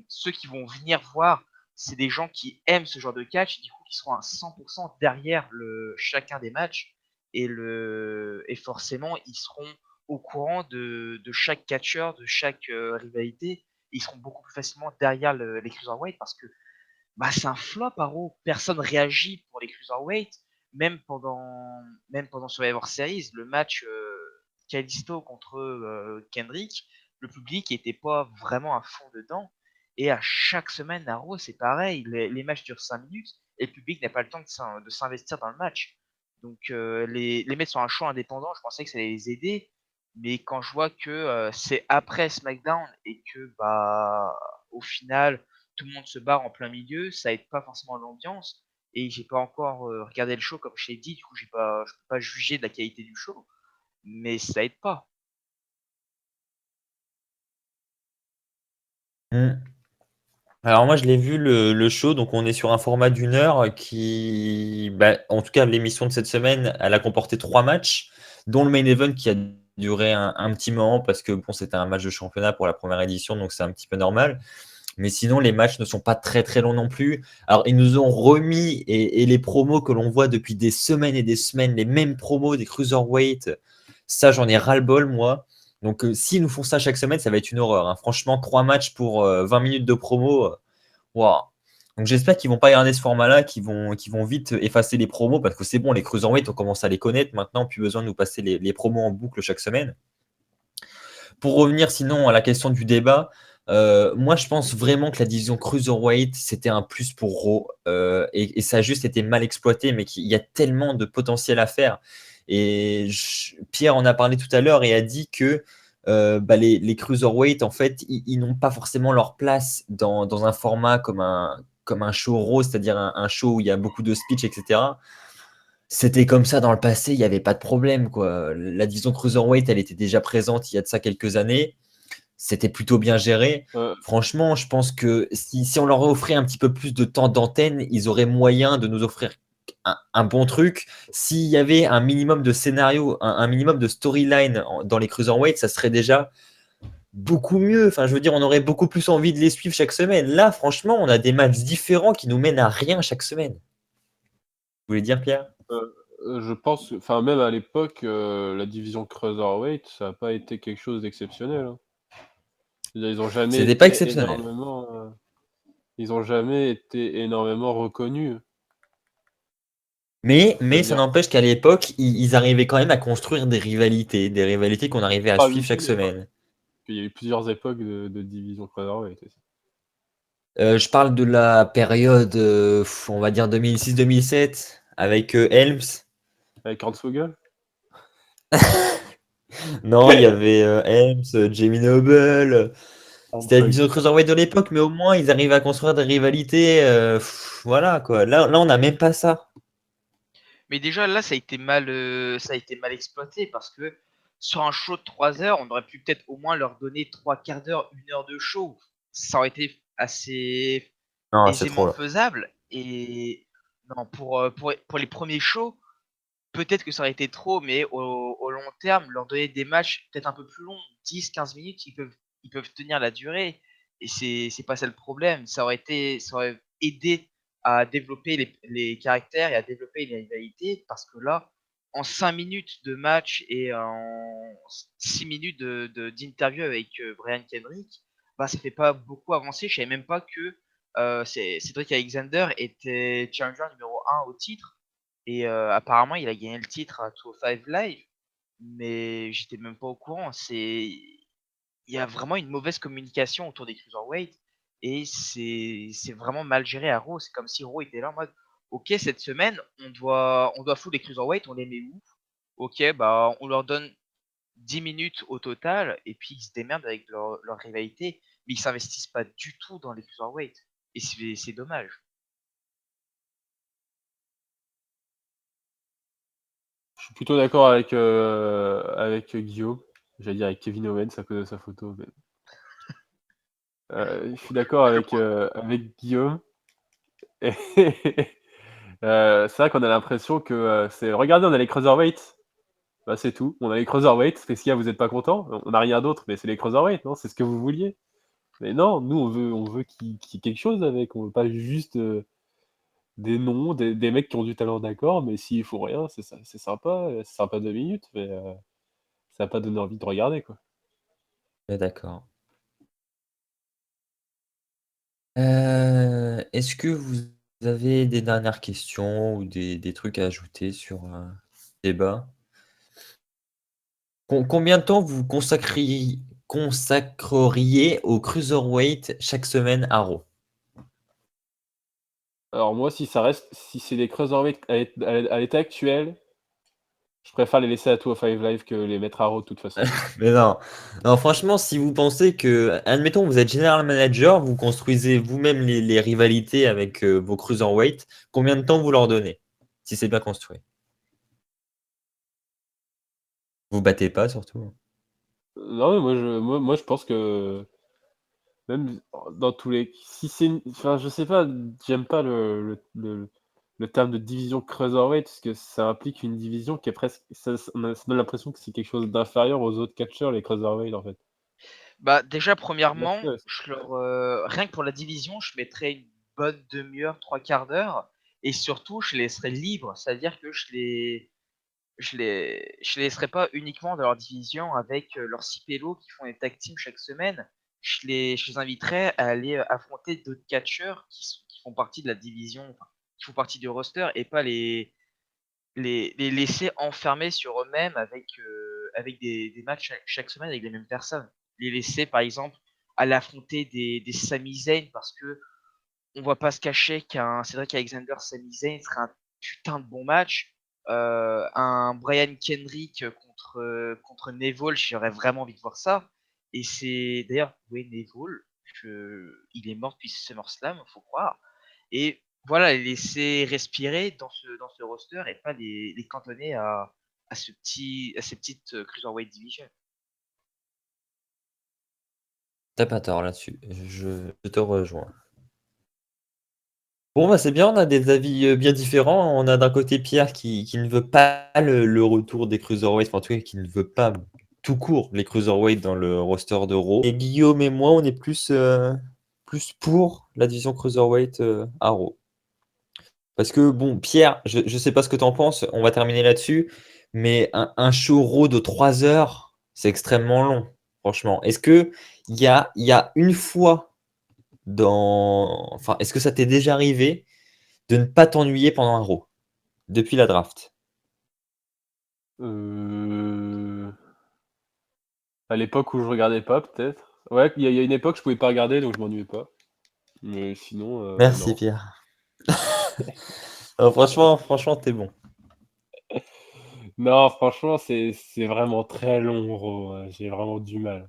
ceux qui vont venir voir, c'est des gens qui aiment ce genre de catch, du coup qui seront à 100% derrière chacun des matchs et forcément ils seront au courant de chaque catcheur, de chaque rivalité. Ils seront beaucoup plus facilement derrière les cruiserweight parce que bah, c'est un flop, Arrow. Personne réagit pour les cruiserweight, même pendant Survivor Series, le match Kalisto contre Kendrick, le public était pas vraiment à fond dedans. Et à chaque semaine, Arrow, c'est pareil. Les matchs durent 5 minutes et le public n'a pas le temps de s'investir dans le match. Donc les mettre sur un choix indépendant, je pensais que ça allait les aider. Mais quand je vois que c'est après SmackDown et que bah au final tout le monde se barre en plein milieu, ça aide pas forcément l'ambiance. Et j'ai pas encore regardé le show comme je l'ai dit, du coup je peux pas juger de la qualité du show, mais ça aide pas. Hmm. Alors moi je l'ai vu le show, donc on est sur un format d'une heure qui, bah, en tout cas l'émission de cette semaine, elle a comporté 3 matchs, dont le main event qui a duré un petit moment parce que bon c'était un match de championnat pour la première édition, donc c'est un petit peu normal. Mais sinon les matchs ne sont pas très très longs non plus. Alors ils nous ont remis et les promos que l'on voit depuis des semaines et des semaines, les mêmes promos des cruiserweight, ça j'en ai ras-le-bol moi. Donc s'ils nous font ça chaque semaine, ça va être une horreur, hein. Franchement, 3 matchs pour 20 minutes de promo. Waouh. Donc j'espère qu'ils vont pas garder ce format-là, qu'ils vont vite effacer les promos parce que c'est bon, les cruiserweight, on commence à les connaître maintenant, plus besoin de nous passer les promos en boucle chaque semaine. Pour revenir sinon à la question du débat, moi je pense vraiment que la division cruiserweight c'était un plus pour Raw et ça a juste été mal exploité, mais qu'il y a tellement de potentiel à faire. Et Pierre en a parlé tout à l'heure et a dit que bah, les cruiserweight en fait ils n'ont pas forcément leur place dans un format comme un show Raw, c'est-à-dire un show où il y a beaucoup de speech, etc. C'était comme ça dans le passé, il n'y avait pas de problème, quoi. La division Cruiserweight, elle était déjà présente il y a de ça quelques années. C'était plutôt bien géré. Euh, Franchement, je pense que si on leur offrait un petit peu plus de temps d'antenne, ils auraient moyen de nous offrir un bon truc. S'il y avait un minimum de scénario, un minimum de storyline dans les Cruiserweight, ça serait déjà beaucoup mieux. Enfin, je veux dire, on aurait beaucoup plus envie de les suivre chaque semaine. Là, franchement, on a des matchs différents qui nous mènent à rien chaque semaine. Vous voulez dire, Pierre? je pense, enfin même à l'époque, la division cruiserweight, ça n'a pas été quelque chose d'exceptionnel, hein. C'est-à-dire, C'était pas exceptionnel. ils ont jamais été énormément reconnus. Mais ça C'est-à-dire, n'empêche qu'à l'époque, ils arrivaient quand même à construire des rivalités qu'on arrivait à pas suivre chaque obligé, hein, semaine. qu'il y a eu plusieurs époques de division cruiserweight aussi. Je parle de la période, on va dire 2006-2007, avec Helms. Avec Hornswoggle? Non, il y avait Helms, Jamie Noble. C'était la Hornswoggle. division Cruiserweight de l'époque, mais au moins, ils arrivaient à construire des rivalités. Voilà, quoi. Là, on n'a même pas ça. Mais déjà là, ça a été mal exploité parce que sur un show de 3 heures, on aurait pu peut-être au moins leur donner 3 quarts d'heure, 1 heure de show. Ça aurait été assez Non, c'est trop aisément là. faisable. Et non, pour les premiers shows, peut-être que ça aurait été trop, mais au long terme, leur donner des matchs peut-être un peu plus longs, 10-15 minutes, ils peuvent tenir la durée. Et c'est pas ça le problème. Ça aurait aidé à développer les caractères et à développer les rivalités, parce que là, en 5 minutes de match et en 6 minutes d'interview avec Brian Kendrick, bah, ça fait pas beaucoup avancer. Je savais même pas que Cedric Alexander était challenger numéro 1 au titre. Et apparemment, il a gagné le titre à 205 Live, mais j'étais même pas au courant. Il y a vraiment une mauvaise communication autour des cruiserweight et c'est vraiment mal géré à Raw. C'est comme si Raw était là en mode, ok, cette semaine, on doit foutre les cruiserweight, on les met où? Ok, bah on leur donne 10 minutes au total et puis ils se démerdent avec leur rivalité, mais ils s'investissent pas du tout dans les cruiserweight et c'est dommage. Je suis plutôt d'accord avec Guillaume. J'allais dire avec Kevin Owens à cause de sa photo. Mais... je suis d'accord avec Guillaume. Et c'est vrai qu'on a l'impression que c'est. Regardez, on a les cruiserweight. Bah, c'est tout. On a les cruiserweights. Qu'est-ce qu'il y a? Vous êtes pas content? On n'a rien d'autre, mais c'est les cruiserweights, non? C'est ce que vous vouliez. Mais non, nous, on veut qu'il y ait quelque chose avec. On veut pas juste des noms, des mecs qui ont du talent, d'accord, mais s'ils font rien, c'est sympa. C'est sympa 2 minutes, mais ça n'a pas donné envie de regarder, quoi. Ouais, d'accord. Est-ce que vous avez des dernières questions ou des trucs à ajouter sur ce débat? Combien de temps vous consacreriez au cruiserweight chaque semaine à Raw? Alors moi, si c'est des cruiserweights à l'état actuel, je préfère les laisser à 205 Live que les mettre à Raw de toute façon. Mais non, non, franchement, si vous pensez que, admettons, vous êtes general manager, vous construisez vous-même les rivalités avec vos cruiserweight, combien de temps vous leur donnez, si c'est bien construit? Vous battez pas surtout. Non, mais moi, je pense que même dans tous les, si c'est, enfin, je sais pas, j'aime pas le terme de division cruiserweight parce que ça implique une division qui est presque, ça donne l'impression que c'est quelque chose d'inférieur aux autres catcheurs, les cruiserweight en fait. Bah, déjà, Bien premièrement, sûr. rien que pour la division, je mettrais une bonne demi-heure, 3/4 d'heure. Et surtout, je les laisserais libres. C'est-à-dire que je les laisserai pas uniquement dans leur division avec leurs 6 pélos qui font des tag teams chaque semaine. Je les inviterai à aller affronter d'autres catcheurs qui font partie de la division, enfin, qui font partie du roster et pas les laisser enfermés sur eux-mêmes avec des matchs chaque semaine avec les mêmes personnes. Les laisser, par exemple, aller affronter des Sami Zayn parce que on va pas se cacher qu'un Cedric Alexander Sami Zayn serait un putain de bon match. Un Brian Kendrick contre Neville, j'aurais vraiment envie de voir ça. Et c'est d'ailleurs, oui, Neville, il est mort depuis SummerSlam, faut croire. Et voilà, les laisser respirer dans ce roster et pas les cantonner à ces petites Cruiserweight Division. T'as pas tort là-dessus, je te rejoins. Bon, bah c'est bien, on a des avis bien différents. On a d'un côté Pierre qui ne veut pas le retour des cruiserweights, enfin en tout cas qui ne veut pas tout court les cruiserweights dans le roster de Raw. Et Guillaume et moi, on est plus pour la division cruiserweight à Raw. Parce que bon, Pierre, je ne sais pas ce que tu en penses, on va terminer là-dessus, mais un show Raw de 3 heures, c'est extrêmement long, franchement. Est-ce que il y a une fois enfin, est-ce que ça t'est déjà arrivé de ne pas t'ennuyer pendant un Raw depuis la draft? À l'époque où je regardais pas, peut-être. Ouais, il y a une époque, je pouvais pas regarder, donc je m'ennuyais pas. Mais sinon, Merci non. Pierre. Franchement, t'es bon. Non, franchement, c'est vraiment très long, gros. J'ai vraiment du mal. Le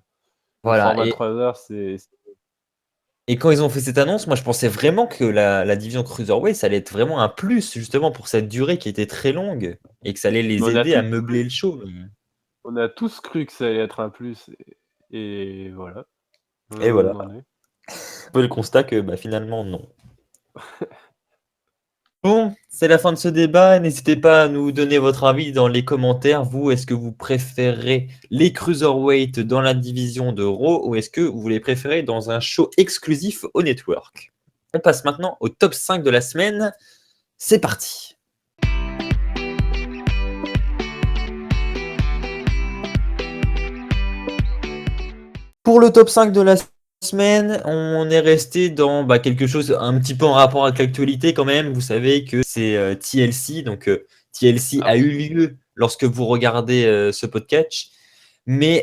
Voilà. format 3 heures, Et quand ils ont fait cette annonce, moi je pensais vraiment que la division Cruiserweight, ça allait être vraiment un plus, justement, pour cette durée qui était très longue et que ça allait mais les aider à meubler le show. on a tous cru que ça allait être un plus, et voilà. Et Voilà où voilà, on en est. un peu le constat que bah, finalement, non. Bon, c'est la fin de ce débat. N'hésitez pas à nous donner votre avis dans les commentaires. Vous, est-ce que vous préférez les Cruiserweight dans la division de Raw ou est-ce que vous les préférez dans un show exclusif au network? On passe maintenant au top 5 de la semaine. C'est parti. Pour le top 5 de la semaine, on est resté dans quelque chose un petit peu en rapport avec l'actualité quand même. Vous savez que c'est TLC, donc TLC Ah a eu oui. lieu lorsque vous regardez ce podcast. Mais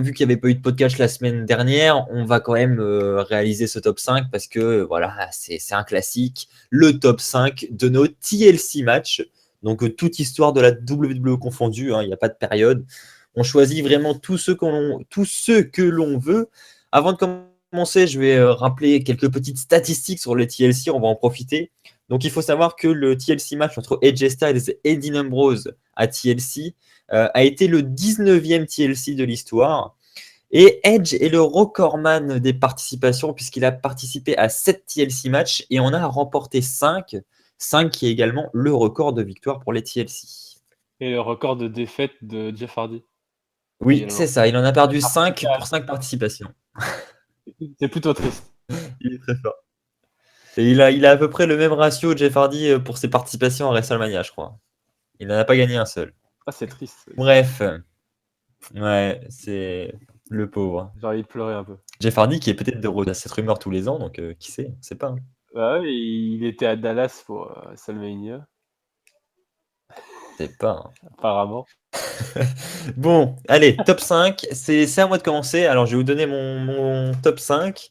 vu qu'il n'y avait pas eu de podcast la semaine dernière, on va quand même réaliser ce top 5 parce que voilà, c'est un classique, le top 5 de nos TLC matchs. Donc toute histoire de la WWE confondue, hein, il n'y a pas de période. On choisit vraiment tous ceux que l'on veut. Avant de commencer, je vais rappeler quelques petites statistiques sur le TLC, on va en profiter. Donc il faut savoir que le TLC match entre AJ Styles et Dean Ambrose à TLC a été le 19e TLC de l'histoire. Et Edge est le recordman des participations puisqu'il a participé à 7 TLC matchs et en a remporté 5. 5 qui est également le record de victoire pour les TLC. Et le record de défaite de Jeff Hardy Oui, également. c'est ça. Il en a perdu Par 5 TKO. pour 5 participations. C'est plutôt triste. Il est très fort. Et il a à peu près le même ratio, Jeff Hardy, pour ses participations à WrestleMania, je crois. Il n'en a pas gagné un seul. Ah, c'est triste. Bref. Ouais, c'est le pauvre. J'ai envie de pleurer un peu. Jeff Hardy qui est peut-être de retour à cette rumeur tous les ans, donc qui sait, on sait pas. Hein. Bah ouais, il était à Dallas pour WrestleMania, On sait pas. Hein. apparemment. Bon, allez, top 5. C'est à moi de commencer. Alors, je vais vous donner mon top 5.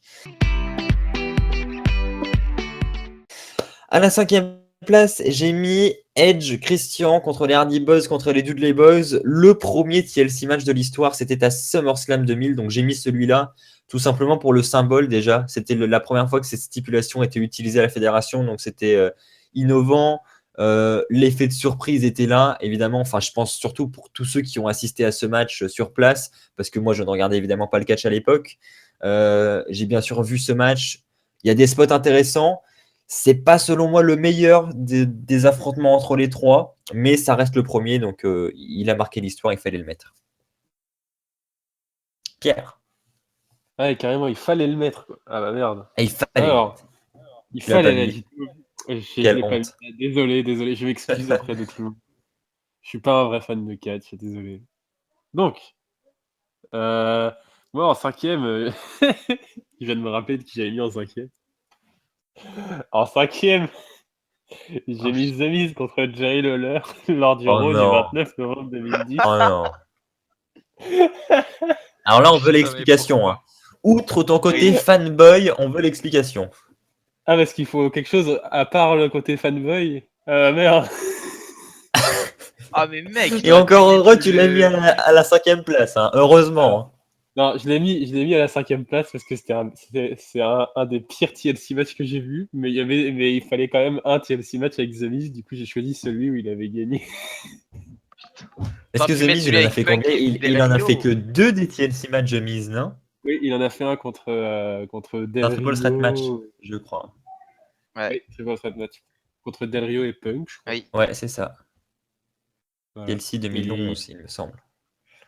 À la 5e place, j'ai mis Edge Christian contre les Hardy Boys, contre les Dudley Boys. Le premier TLC match de l'histoire, c'était à SummerSlam 2000. Donc, j'ai mis celui-là tout simplement pour le symbole déjà. C'était la première fois que cette stipulation était utilisée à la fédération. Donc, c'était innovant. L'effet de surprise était là, évidemment. Enfin, je pense surtout pour tous ceux qui ont assisté à ce match sur place, parce que moi, je ne regardais évidemment pas le catch à l'époque. J'ai bien sûr vu ce match. Il y a des spots intéressants. C'est pas selon moi le meilleur des affrontements entre les trois, mais ça reste le premier, donc il a marqué l'histoire, il fallait le mettre. Pierre. Ouais, carrément, il fallait le mettre, quoi. Ah bah merde. Il fallait. Alors, il Tu l'as pas fallait. mis. Je Quelle l'ai pas honte. mis. Désolé, je m'excuse auprès de tout le monde. Je suis pas un vrai fan de catch, désolé. Donc, moi en 5e, je viens de me rappeler de qui j'avais mis en 5e. En 5e, j'ai mis The Miz contre Jerry Lawler lors du Oh Raw du non. 29 novembre 2010. Oh non. Alors là, on veut Putain, mais l'explication. Hein. pourquoi Outre ton côté Oui. fanboy, on veut l'explication. Ah, parce qu'il faut quelque chose à part le côté fanboy. Merde. Ah, mais mec, Et t'aurais encore pu heureux, mettre tu l'as mis à la 5e place, hein. Heureusement. Hein. Non, je l'ai mis à la 5e place parce que c'est un des pires TLC matchs que j'ai vu, mais il fallait quand même un TLC match avec The Miz, du coup j'ai choisi celui où il avait gagné. Est-ce T'aurais que pu The mettre Miz, il celui en a avec fait Punk combien et il en a Del fait que Rio. 2 des TLC matchs de Miz, non? Oui, il en a fait un contre C'est un Del triple threat match, Rio. je crois. Ouais, Oui, triple threat match. Contre Del Rio et Punk, je crois. oui. Ouais, c'est ça. Voilà. TLC 2011, il me semble.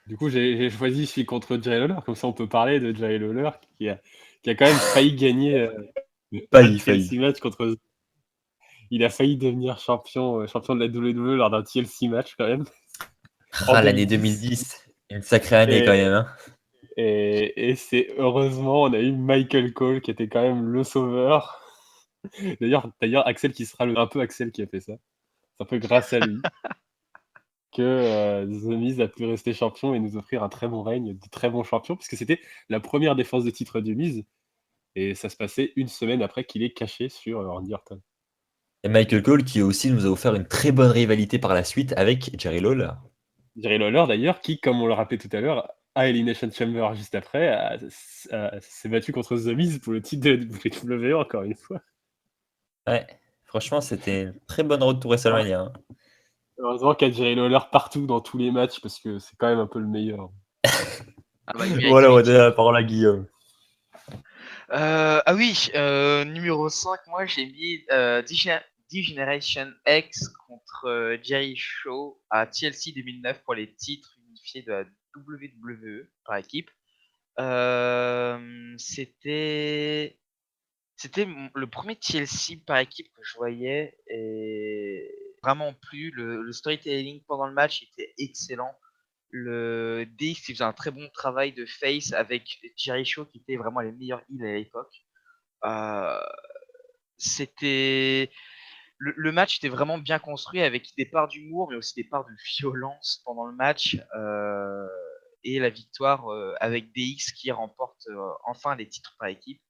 Du coup, j'ai choisi celui contre Jerry Lawler, comme ça on peut parler de Jerry Lawler qui a quand même failli gagner un TLC match contre. Il a failli devenir champion de la WWE lors d'un TLC match quand même. En Ah, l'année 2010. 2010. Une sacrée année quand même. Hein. Et c'est heureusement, on a eu Michael Cole qui était quand même le sauveur. D'ailleurs, Axel qui sera un peu Axel qui a fait ça. C'est un peu grâce à lui que The Miz a pu rester champion et nous offrir un très bon règne de très bon champion, puisque c'était la première défense de titre du Miz. Et ça se passait une semaine après qu'il est caché sur Randy Orton. Et Michael Cole qui aussi nous a offert une très bonne rivalité par la suite avec Jerry Lawler. Jerry Lawler d'ailleurs, qui, comme on le rappelait tout à l'heure, à Elimination Chamber juste après, s'est battu contre The Miz pour le titre de WWE encore une fois. Ouais, franchement, c'était une très bonne road to WrestleMania. Hein. Heureusement qu'il y a Jerry Lawler partout dans tous les matchs parce que c'est quand même un peu le meilleur. Ah bah, il mérite Voilà, on va le donner la parole à Guillaume. Ah oui, numéro 5, moi j'ai mis D-Generation X contre Jerry Shaw à TLC 2009 pour les titres unifiés de la WWE par équipe. C'était le premier TLC par équipe que je voyais et vraiment plu. Le storytelling pendant le match était excellent. Le DX il faisait un très bon travail de face avec Jerry Shaw qui était vraiment les meilleurs heels à l'époque. C'était le match était vraiment bien construit avec des parts d'humour mais aussi des parts de violence pendant le match et la victoire avec DX qui remporte enfin les titres par équipe.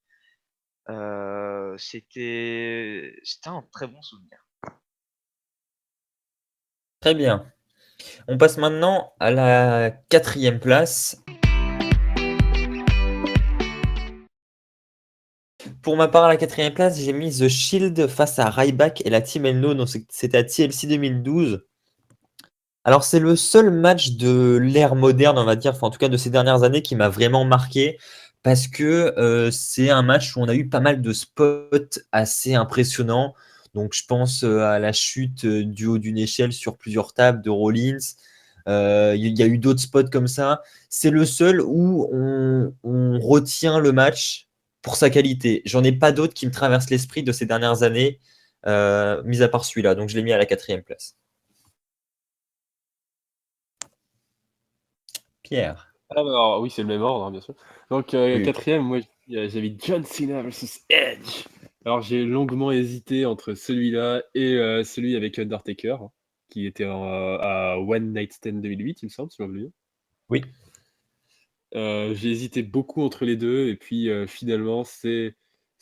C'était un très bon souvenir. Très bien. On passe maintenant à la 4e place. Pour ma part, à la 4e place, j'ai mis The Shield face à Ryback et la Team Endo. Donc c'était à TLC 2012. Alors, c'est le seul match de l'ère moderne, on va dire, enfin, en tout cas de ces dernières années, qui m'a vraiment marqué. Parce que c'est un match où on a eu pas mal de spots assez impressionnants. Donc je pense à la chute du haut d'une échelle sur plusieurs tables de Rollins. Il y a eu d'autres spots comme ça. C'est le seul où on retient le match pour sa qualité. J'en ai pas d'autres qui me traversent l'esprit de ces dernières années, mis à part celui-là. Donc je l'ai mis à la 4e place. Pierre. Alors, oui, c'est le même ordre, hein, bien sûr. Donc, Oui. quatrième, moi, j'avais John Cena versus Edge. Alors, j'ai longuement hésité entre celui-là et celui avec Undertaker, hein, qui était à One Night Stand 2008, il me semble, si je me souviens. Oui. J'ai hésité beaucoup entre les deux, et puis finalement, c'est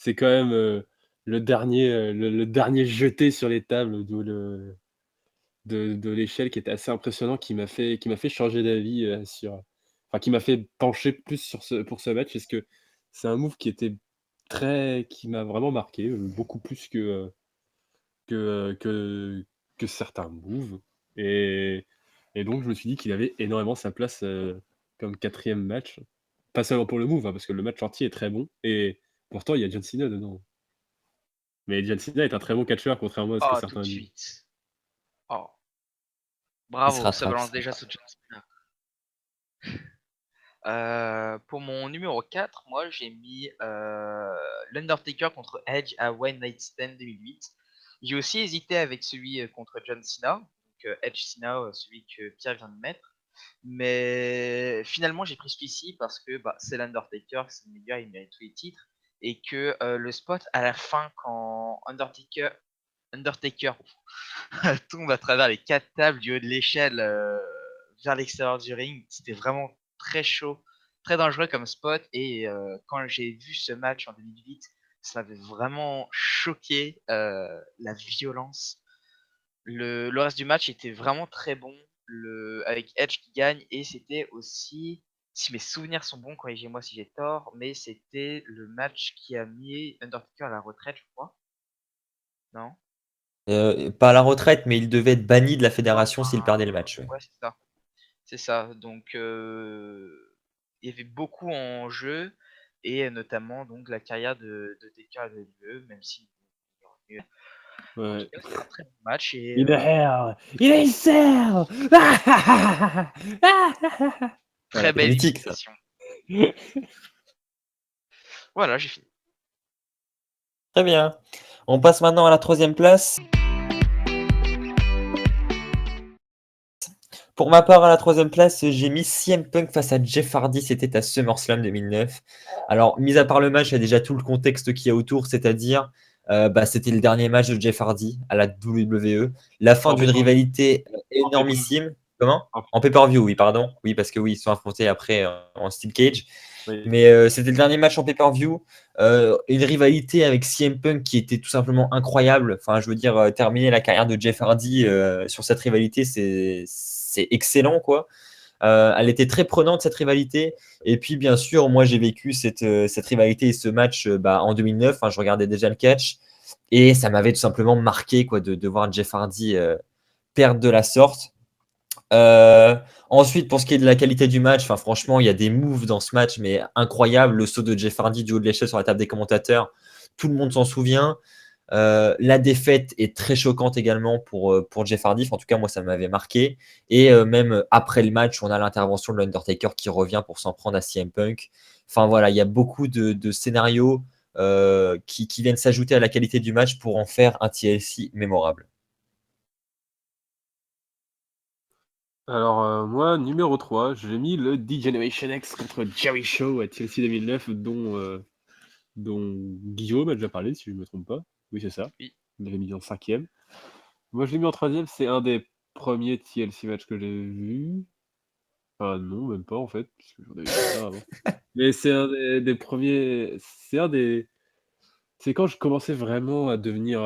quand même le dernier jeté sur les tables de l'échelle qui était assez impressionnant, qui m'a fait changer d'avis qui m'a fait pencher plus pour ce match, parce que c'est un move qui m'a vraiment marqué, beaucoup plus que certains moves, et, donc je me suis dit qu'il avait énormément sa place comme quatrième match, pas seulement pour le move, hein, parce que le match entier est très bon, et pourtant il y a John Cena dedans. Mais John Cena est un très bon catcheur, contrairement à ce que Oh, tout certains de disent. suite. Oh, Il se bravo, ça rattrape. balance déjà sur John Cena. Pour mon numéro 4, moi j'ai mis l'Undertaker contre Edge à One Night Stand 2008. J'ai aussi hésité avec celui contre John Cena, donc Edge Cena, celui que Pierre vient de mettre. Mais finalement j'ai pris celui-ci parce que c'est l'Undertaker, c'est le meilleur, il mérite tous les titres. Et que le spot à la fin quand Undertaker tombe à travers les 4 tables du haut de l'échelle vers l'extérieur du ring, c'était vraiment très chaud, très dangereux comme spot. Et quand j'ai vu ce match en 2008, ça m'avait vraiment choqué, la violence. Le reste du match était vraiment très bon, avec Edge qui gagne. Et c'était aussi, si mes souvenirs sont bons, corrigez-moi si j'ai tort, mais c'était le match qui a mis Undertaker à la retraite, je crois. Non? Pas à la retraite, mais il devait être banni de la fédération s'il Enfin, perdait le match. Ouais. ouais, c'est ça. C'est ça. Donc, il y avait beaucoup en jeu, et notamment donc la carrière de Taker à WWE, même si il est revenu. En tout Ouais. cas, c'était un très bon match. Et In the hell! In a cell! Ah, Voilà, très c'est belle mythique ça. imitation. Voilà, j'ai fini. Très bien. On passe maintenant à la 3e place. Pour ma part, à la 3e place, j'ai mis CM Punk face à Jeff Hardy. C'était à SummerSlam 2009. Alors, mis à part le match, il y a déjà tout le contexte qu'il y a autour, c'est-à-dire, c'était le dernier match de Jeff Hardy à la WWE. La fin En d'une pay-per-view. rivalité En pay-per-view. énormissime. Comment? En- En pay-per-view, oui, pardon. Oui, parce que oui, ils se sont affrontés après en Steel Cage. Oui. Mais c'était le dernier match en pay-per-view. Une rivalité avec CM Punk qui était tout simplement incroyable. Enfin, je veux dire, terminer la carrière de Jeff Hardy sur cette rivalité, c'est excellent, quoi. Elle était très prenante, cette rivalité. Et puis, bien sûr, moi, j'ai vécu cette rivalité et ce match en 2009. Enfin, je regardais déjà le catch. Et ça m'avait tout simplement marqué, quoi, de voir Jeff Hardy perdre de la sorte. Ensuite, pour ce qui est de la qualité du match, enfin, franchement, il y a des moves dans ce match, mais incroyable. Le saut de Jeff Hardy du haut de l'échelle sur la table des commentateurs, tout le monde s'en souvient. La défaite est très choquante également pour Jeff Hardy. Enfin, en tout cas, moi, ça m'avait marqué. Et même après le match, on a l'intervention de l'Undertaker qui revient pour s'en prendre à CM Punk. Enfin, voilà, il y a beaucoup de scénarios qui viennent s'ajouter à la qualité du match pour en faire un TLC mémorable. Alors, moi, numéro 3, j'ai mis le D-Generation X contre Jerry Show à TLC 2009, dont Guillaume a déjà parlé, si je ne me trompe pas. Oui, c'est ça. Oui. Il l'avait mis en 5e. Moi, je l'ai mis en 3e. C'est un des premiers TLC matchs que j'ai vu. Enfin, non, même pas, en fait, puisque j'en avais vu plein avant. Mais c'est un des premiers. C'est quand je commençais vraiment à devenir.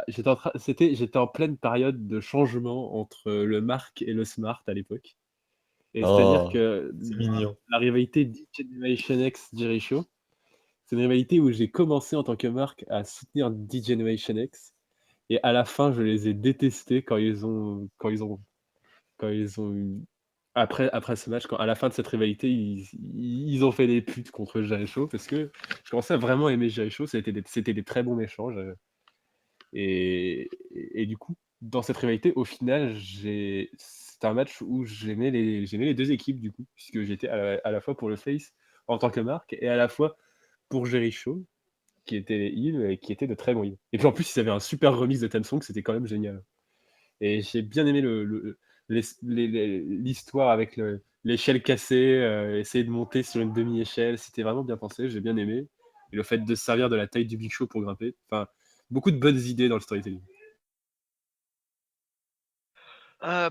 J'étais en pleine période de changement entre le Mark et le Smart à l'époque. Et c'est-à-dire Oh, que c'est mignon. la rivalité D-Generation X Jericho, c'est une rivalité où j'ai commencé en tant que marque à soutenir D-Generation X, et à la fin je les ai détestés quand ils ont après ce match, à la fin de cette rivalité, ils ont fait des putes contre Jericho, parce que je commençais à vraiment aimer Jericho. C'était des très bons échanges. Et du coup, dans cette rivalité, au final, c'était un match où j'aimais les deux équipes, du coup, puisque j'étais à la fois pour le face en tant que marque et à la fois pour Jericho, qui était heel et qui était de très bons heels. Et puis en plus, ils avaient un super remix de theme song, c'était quand même génial. Et j'ai bien aimé l'histoire avec l'échelle cassée, essayer de monter sur une demi-échelle, c'était vraiment bien pensé, j'ai bien aimé. Et le fait de se servir de la taille du Big Show pour grimper, enfin, beaucoup de bonnes idées dans le storytelling.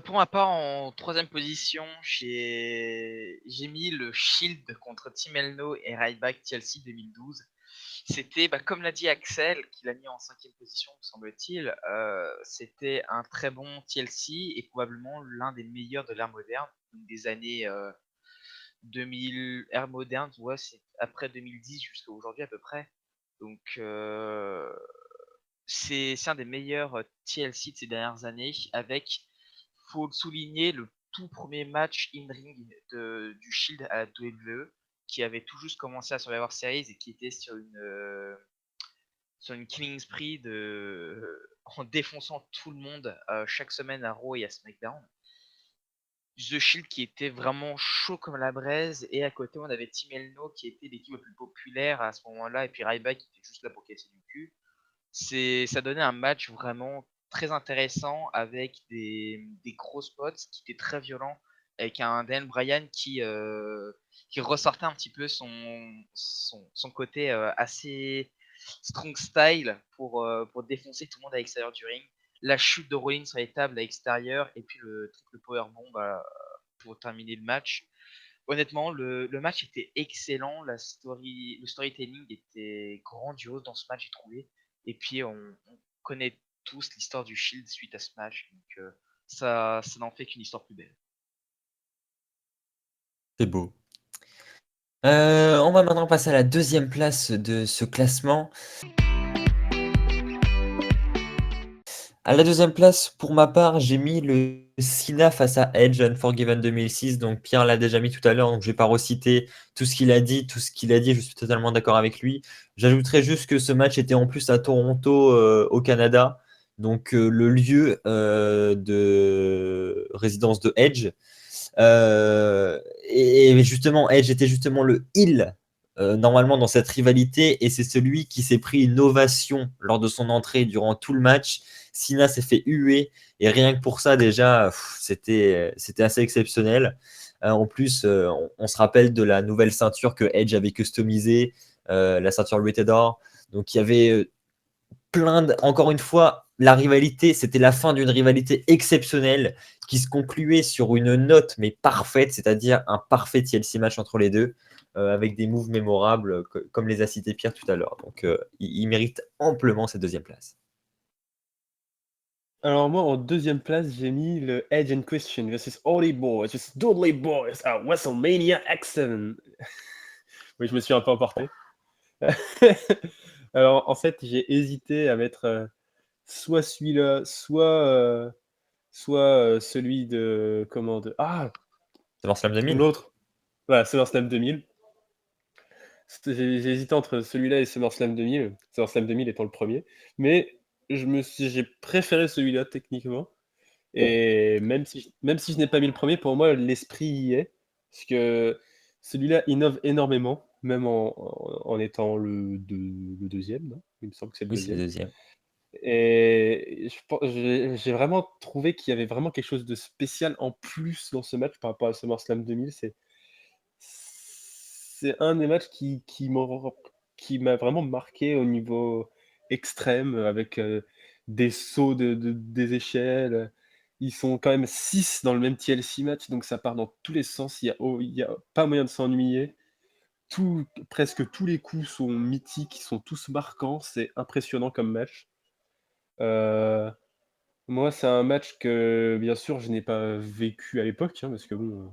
Pour ma part, en troisième position, j'ai mis le Shield contre Team Elno et Ryback TLC 2012. C'était, comme l'a dit Axel, qui l'a mis en cinquième position, me semble-t-il, c'était un très bon TLC et probablement l'un des meilleurs de l'ère moderne, des années 2000, ère moderne, ouais, c'est après 2010 jusqu'à aujourd'hui à peu près. Donc c'est un des meilleurs TLC de ces dernières années, avec, faut le souligner, le tout premier match in-ring du Shield à la WWE, qui avait tout juste commencé à Survivor Series et qui était sur une killing spree en défonçant tout le monde chaque semaine à Raw et à SmackDown. The Shield qui était vraiment chaud comme la braise, et à côté on avait Team Elno qui était l'équipe la plus populaire à ce moment-là, et puis Ryback qui était juste là pour casser du cul. Ça donnait un match vraiment très intéressant avec des gros spots qui étaient très violents, avec un Daniel Bryan qui ressortait un petit peu son côté assez strong style pour défoncer tout le monde à l'extérieur du ring. La chute de Rollins sur les tables à l'extérieur, et puis le triple powerbomb pour terminer le match. Honnêtement, le match était excellent, le storytelling était grandiose dans ce match, j'ai trouvé. Et puis, on connaît tous l'histoire du Shield suite à ce match, donc ça n'en fait qu'une histoire plus belle. C'est beau. On va maintenant passer à la deuxième place de ce classement. À la deuxième place, pour ma part, j'ai mis le Cena face à Edge Unforgiven 2006. Donc Pierre l'a déjà mis tout à l'heure, donc je vais pas reciter tout ce qu'il a dit. Tout ce qu'il a dit, je suis totalement d'accord avec lui. J'ajouterais juste que ce match était en plus à Toronto, au Canada. Donc le lieu de résidence de Edge. Et justement, Edge était justement le heel normalement dans cette rivalité, et c'est celui qui s'est pris une ovation lors de son entrée durant tout le match. Cena s'est fait huer, et rien que pour ça déjà, c'était assez exceptionnel. En plus, on se rappelle de la nouvelle ceinture que Edge avait customisée, la ceinture Rated R. Donc il y avait encore une fois, la rivalité, c'était la fin d'une rivalité exceptionnelle qui se concluait sur une note mais parfaite, c'est-à-dire un parfait TLC match entre les deux, avec des moves mémorables comme les a cités Pierre tout à l'heure. Donc il mérite amplement cette deuxième place. Alors moi, en deuxième place, j'ai mis le Edge and Christian versus Hardy Boys versus Dudley Boys à WrestleMania X7. Oui, je me suis un peu emporté. Alors en fait, j'ai hésité à mettre soit celui-là, soit celui de SummerSlam 2000. l'autre. Voilà, SummerSlam 2000. J'ai hésité entre celui-là et SummerSlam 2000. SummerSlam 2000 étant le premier, mais j'ai préféré celui-là techniquement. Et même si je n'ai pas mis le premier, pour moi, l'esprit y est. Parce que celui-là innove énormément, même en étant le deuxième, non, il me semble que c'est le Oui, c'est le deuxième. deuxième. Et j'ai vraiment trouvé qu'il y avait vraiment quelque chose de spécial en plus dans ce match par rapport à SummerSlam 2000. C'est un des matchs qui m'a vraiment marqué au niveau extrême, avec des sauts des échelles. Ils sont quand même 6 dans le même TLC match, donc ça part dans tous les sens. Il y a pas moyen de s'ennuyer. Presque tous les coups sont mythiques, ils sont tous marquants. C'est impressionnant comme match. Euh, Moi, c'est un match que, bien sûr, je n'ai pas vécu à l'époque, hein, parce que bon,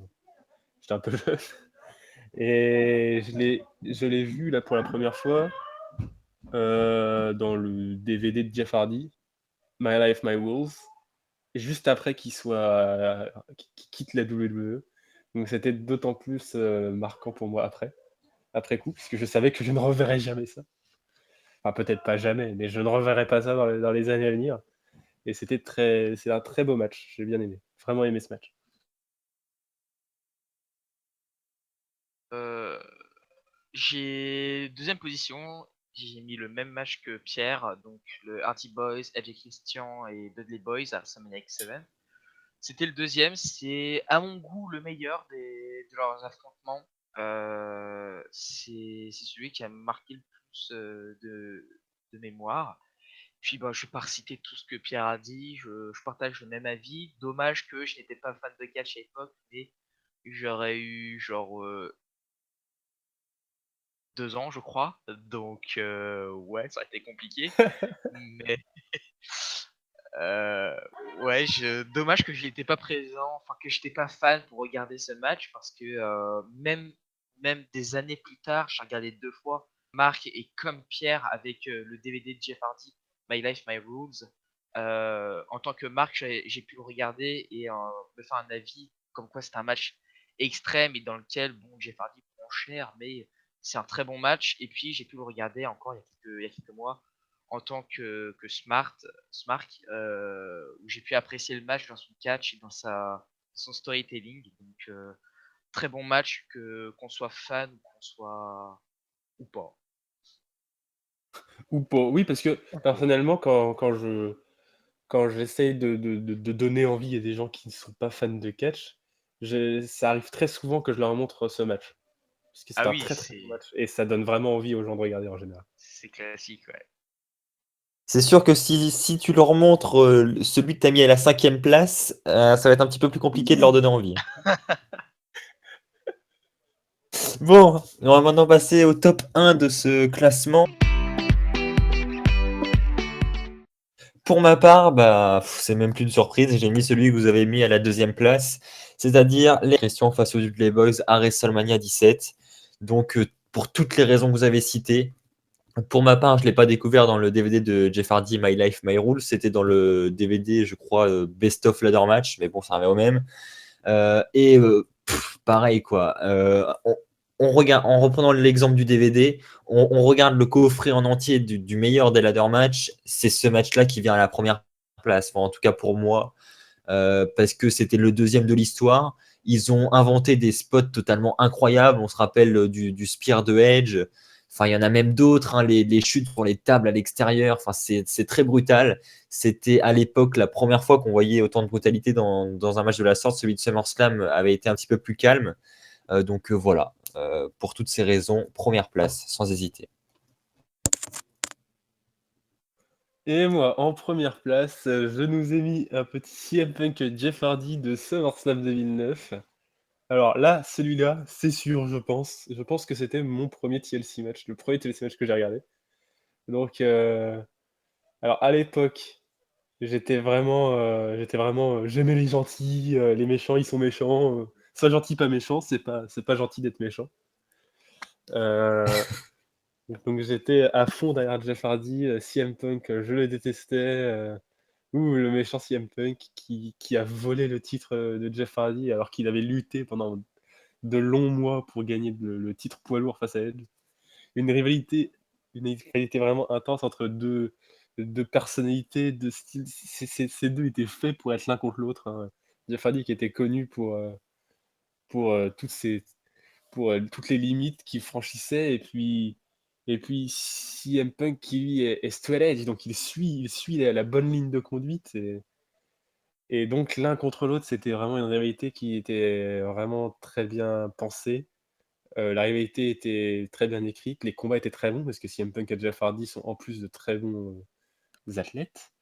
j'étais un peu jeune. Et je l'ai vu là pour la première fois dans le DVD de Jeff Hardy, My Life, My Rules, juste après qu'il quitte la WWE. Donc c'était d'autant plus marquant pour moi après coup, puisque je savais que je ne reverrais jamais ça. Enfin, peut-être pas jamais, mais je ne reverrai pas ça dans les années à venir. Et c'est un très beau match. J'ai bien aimé. Vraiment aimé ce match. Euh, j'ai deuxième position. J'ai mis le même match que Pierre, donc le Hardy Boys, FJ Christian et Dudley Boys à WrestleMania X7. C'était le deuxième, c'est à mon goût le meilleur de leurs affrontements. C'est celui qui a marqué le plus de mémoire. Puis bah, je vais pas reciter tout ce que Pierre a dit, je partage le même avis. Dommage que je n'étais pas fan de catch à l'époque, mais j'aurais eu genre 2 ans, je crois. Donc ouais, ça a été compliqué. Mais Euh, ouais, dommage que je n'étais pas présent, enfin que j'étais pas fan pour regarder ce match parce que même des années plus tard, j'ai regardé 2 fois. Marc et comme Pierre avec le DVD de Jeff Hardy, My Life, My Rules. En tant que Marc, j'ai pu le regarder et me faire un avis comme quoi c'est un match extrême et dans lequel bon Jeff Hardy prend cher, mais c'est un très bon match. Et puis j'ai pu le regarder encore il y a quelques mois en tant que Smart, où j'ai pu apprécier le match dans son catch et dans son storytelling. Donc, très bon match, qu'on soit fan ou qu'on soit ou pas. Ou pas. Oui, parce que personnellement, quand j'essaye de donner envie à des gens qui ne sont pas fans de catch, ça arrive très souvent que je leur montre ce match. Parce que c'est Ah un oui, très très bon match. Et ça donne vraiment envie aux gens de regarder en général. c'est classique, ouais. C'est sûr que si tu leur montres celui que tu as mis à la 5e place, ça va être un petit peu plus compliqué de leur donner envie. Bon, on va maintenant passer au top 1 de ce classement. Pour ma part, bah, c'est même plus une surprise. J'ai mis celui que vous avez mis à la 2e place, c'est-à-dire les questions face aux Dudley Boys à WrestleMania 17. Donc, pour toutes les raisons que vous avez citées, pour ma part, je ne l'ai pas découvert dans le DVD de Jeff Hardy, My Life, My Rules. C'était dans le DVD, je crois, Best of Ladder Match, mais bon, ça revient au même. Pareil, quoi. On regarde, en reprenant l'exemple du DVD, on regarde le coffret en entier du meilleur des ladder match. C'est ce match-là qui vient à la première place, enfin, en tout cas pour moi, parce que c'était le deuxième de l'histoire. Ils ont inventé des spots totalement incroyables. On se rappelle du Spear de Edge. Enfin, il y en a même d'autres, hein, les chutes pour les tables à l'extérieur. Enfin, c'est très brutal. C'était à l'époque la première fois qu'on voyait autant de brutalité dans un match de la sorte. Celui de SummerSlam avait été un petit peu plus calme. Donc voilà, pour toutes ces raisons, première place, sans hésiter. Et moi, en première place, je nous ai mis un petit CM Punk Jeff Hardy de SummerSlam 2009. Alors là, celui-là, c'est sûr, je pense. Je pense que c'était mon premier TLC match, le premier TLC match que j'ai regardé. Donc, alors à l'époque, j'aimais les gentils, les méchants, ils sont méchants. Sois gentil, pas méchant, c'est pas gentil d'être méchant. Euh, donc j'étais à fond derrière Jeff Hardy, CM Punk, je le détestais. Ou le méchant CM Punk qui a volé le titre de Jeff Hardy alors qu'il avait lutté pendant de longs mois pour gagner le titre poids lourd face à Edge. Une rivalité, une rivalité vraiment intense entre deux personnalités, deux styles. Ces deux étaient faits pour être l'un contre l'autre, hein. Jeff Hardy qui était connu pour, toutes les limites qu'il franchissait, et puis CM Punk qui lui est straight edge, donc il suit la bonne ligne de conduite. Et donc l'un contre l'autre, c'était vraiment une rivalité qui était vraiment très bien pensée. La rivalité était très bien écrite, les combats étaient très bons parce que CM Punk et Jeff Hardy sont en plus de très bons athlètes.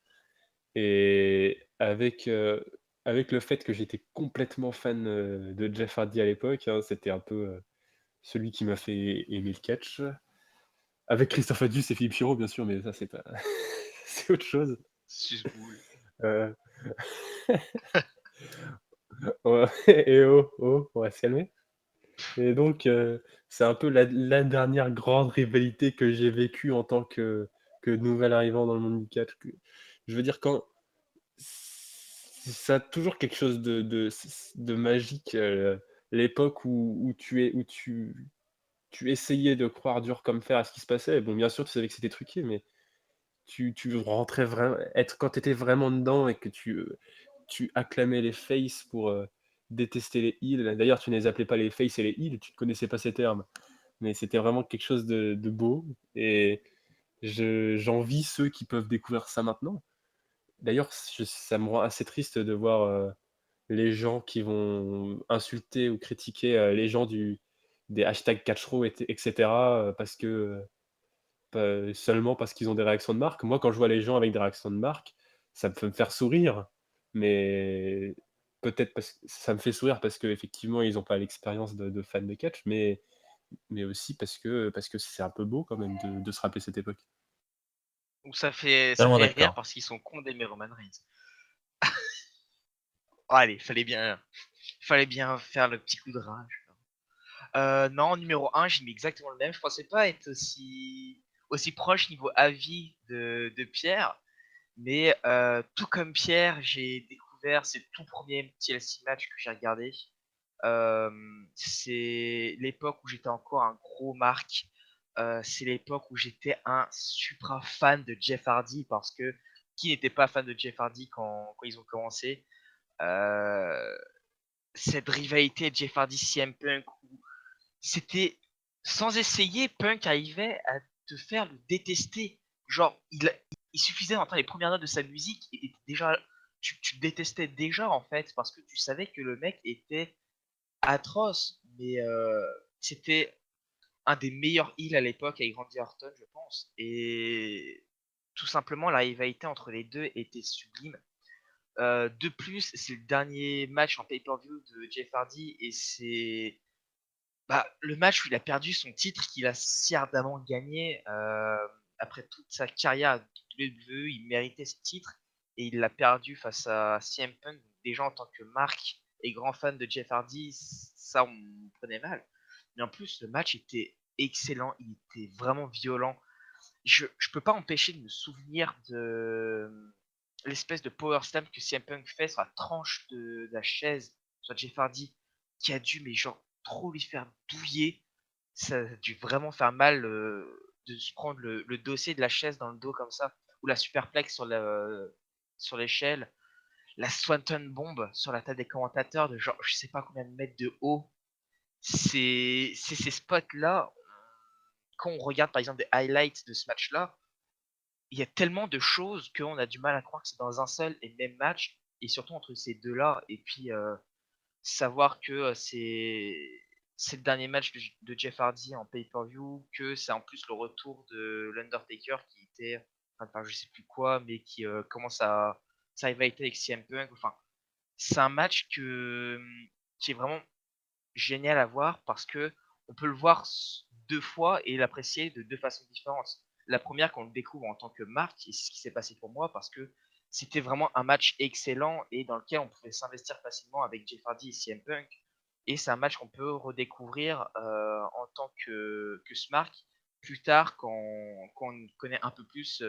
Et avec le fait que j'étais complètement fan de Jeff Hardy à l'époque, hein, c'était un peu celui qui m'a fait aimer le catch. Avec Christophe Adius et Philippe Chiro, bien sûr, mais ça c'est pas c'est autre chose. Susboule. Euh, et on va se calmer. Et donc, c'est un peu la dernière grande rivalité que j'ai vécue en tant que nouvel arrivant dans le monde du catch. Je veux dire, quand ça a toujours quelque chose de magique, l'époque où tu es, tu essayais de croire dur comme fer à ce qui se passait. Bon, bien sûr, tu savais que c'était truqué, mais tu rentrais vraiment quand tu étais vraiment dedans et que tu acclamais les faces pour, détester les heals. D'ailleurs, tu ne les appelais pas les faces et les heals, tu ne connaissais pas ces termes. Mais c'était vraiment quelque chose de beau et j'envie ceux qui peuvent découvrir ça maintenant. D'ailleurs, ça me rend assez triste de voir, les gens qui vont insulter ou critiquer, les gens des hashtags catchrow et cetera, parce que, seulement parce qu'ils ont des réactions de marque. Moi, quand je vois les gens avec des réactions de marque, ça peut me faire sourire, mais peut-être parce que ça me fait sourire parce qu'effectivement, ils n'ont pas l'expérience de fans de catch, mais aussi parce que c'est un peu beau quand même de se rappeler cette époque. Ou ça fait Totalement rire d'accord. parce qu'ils sont cons d'aimer Roman Reigns. Oh, allez, fallait bien faire le petit coup de rage. Non, numéro un, j'ai mis exactement le même. Je pensais pas être aussi proche niveau avis de Pierre, mais tout comme Pierre, j'ai découvert, c'est le tout premier TLC match que j'ai regardé. C'est l'époque où j'étais encore un gros Mark. C'est l'époque où j'étais un supra fan de Jeff Hardy parce que qui n'était pas fan de Jeff Hardy quand ils ont commencé. Euh, cette rivalité Jeff Hardy CM Punk où c'était sans essayer, Punk arrivait à te faire le détester. Genre, il suffisait d'entendre les premières notes de sa musique et déjà, tu le détestais déjà en fait parce que tu savais que le mec était atroce. Mais c'était un des meilleurs heals à l'époque avec Randy Orton, je pense. Et tout simplement, la rivalité entre les deux était sublime. De plus, c'est le dernier match en pay-per-view de Jeff Hardy et c'est le match où il a perdu son titre qu'il a si ardemment gagné après toute sa carrière à WWE, il méritait ce titre et il l'a perdu face à CM Punk. Déjà en tant que marque et grand fan de Jeff Hardy, ça on prenait mal. Mais en plus, le match était excellent, il était vraiment violent. Je peux pas empêcher de me souvenir de l'espèce de power slam que CM Punk fait sur la tranche de la chaise sur Jeff Hardy qui a dû mais genre trop lui faire douiller. Ça a dû vraiment faire mal de se prendre le dossier de la chaise dans le dos comme ça ou la superplex sur l'échelle, la Swanton bomb sur la table des commentateurs de genre je sais pas combien de mètres de haut. C'est ces spots là quand on regarde par exemple des highlights de ce match là, il y a tellement de choses qu'on a du mal à croire que c'est dans un seul et même match, et surtout entre ces deux-là, et puis savoir que c'est le dernier match de Jeff Hardy en pay-per-view, que c'est en plus le retour de l'Undertaker qui était en train de faire je sais plus quoi, mais qui commence à sa rivalité avec CM Punk. Enfin, c'est un match qui est vraiment génial à voir parce que on peut le voir deux fois et l'apprécier de deux façons différentes. La première, quand on le découvre en tant que marque, et c'est ce qui s'est passé pour moi parce que c'était vraiment un match excellent et dans lequel on pouvait s'investir facilement avec Jeff Hardy et CM Punk. Et c'est un match qu'on peut redécouvrir en tant que Smart plus tard quand on connaît un peu plus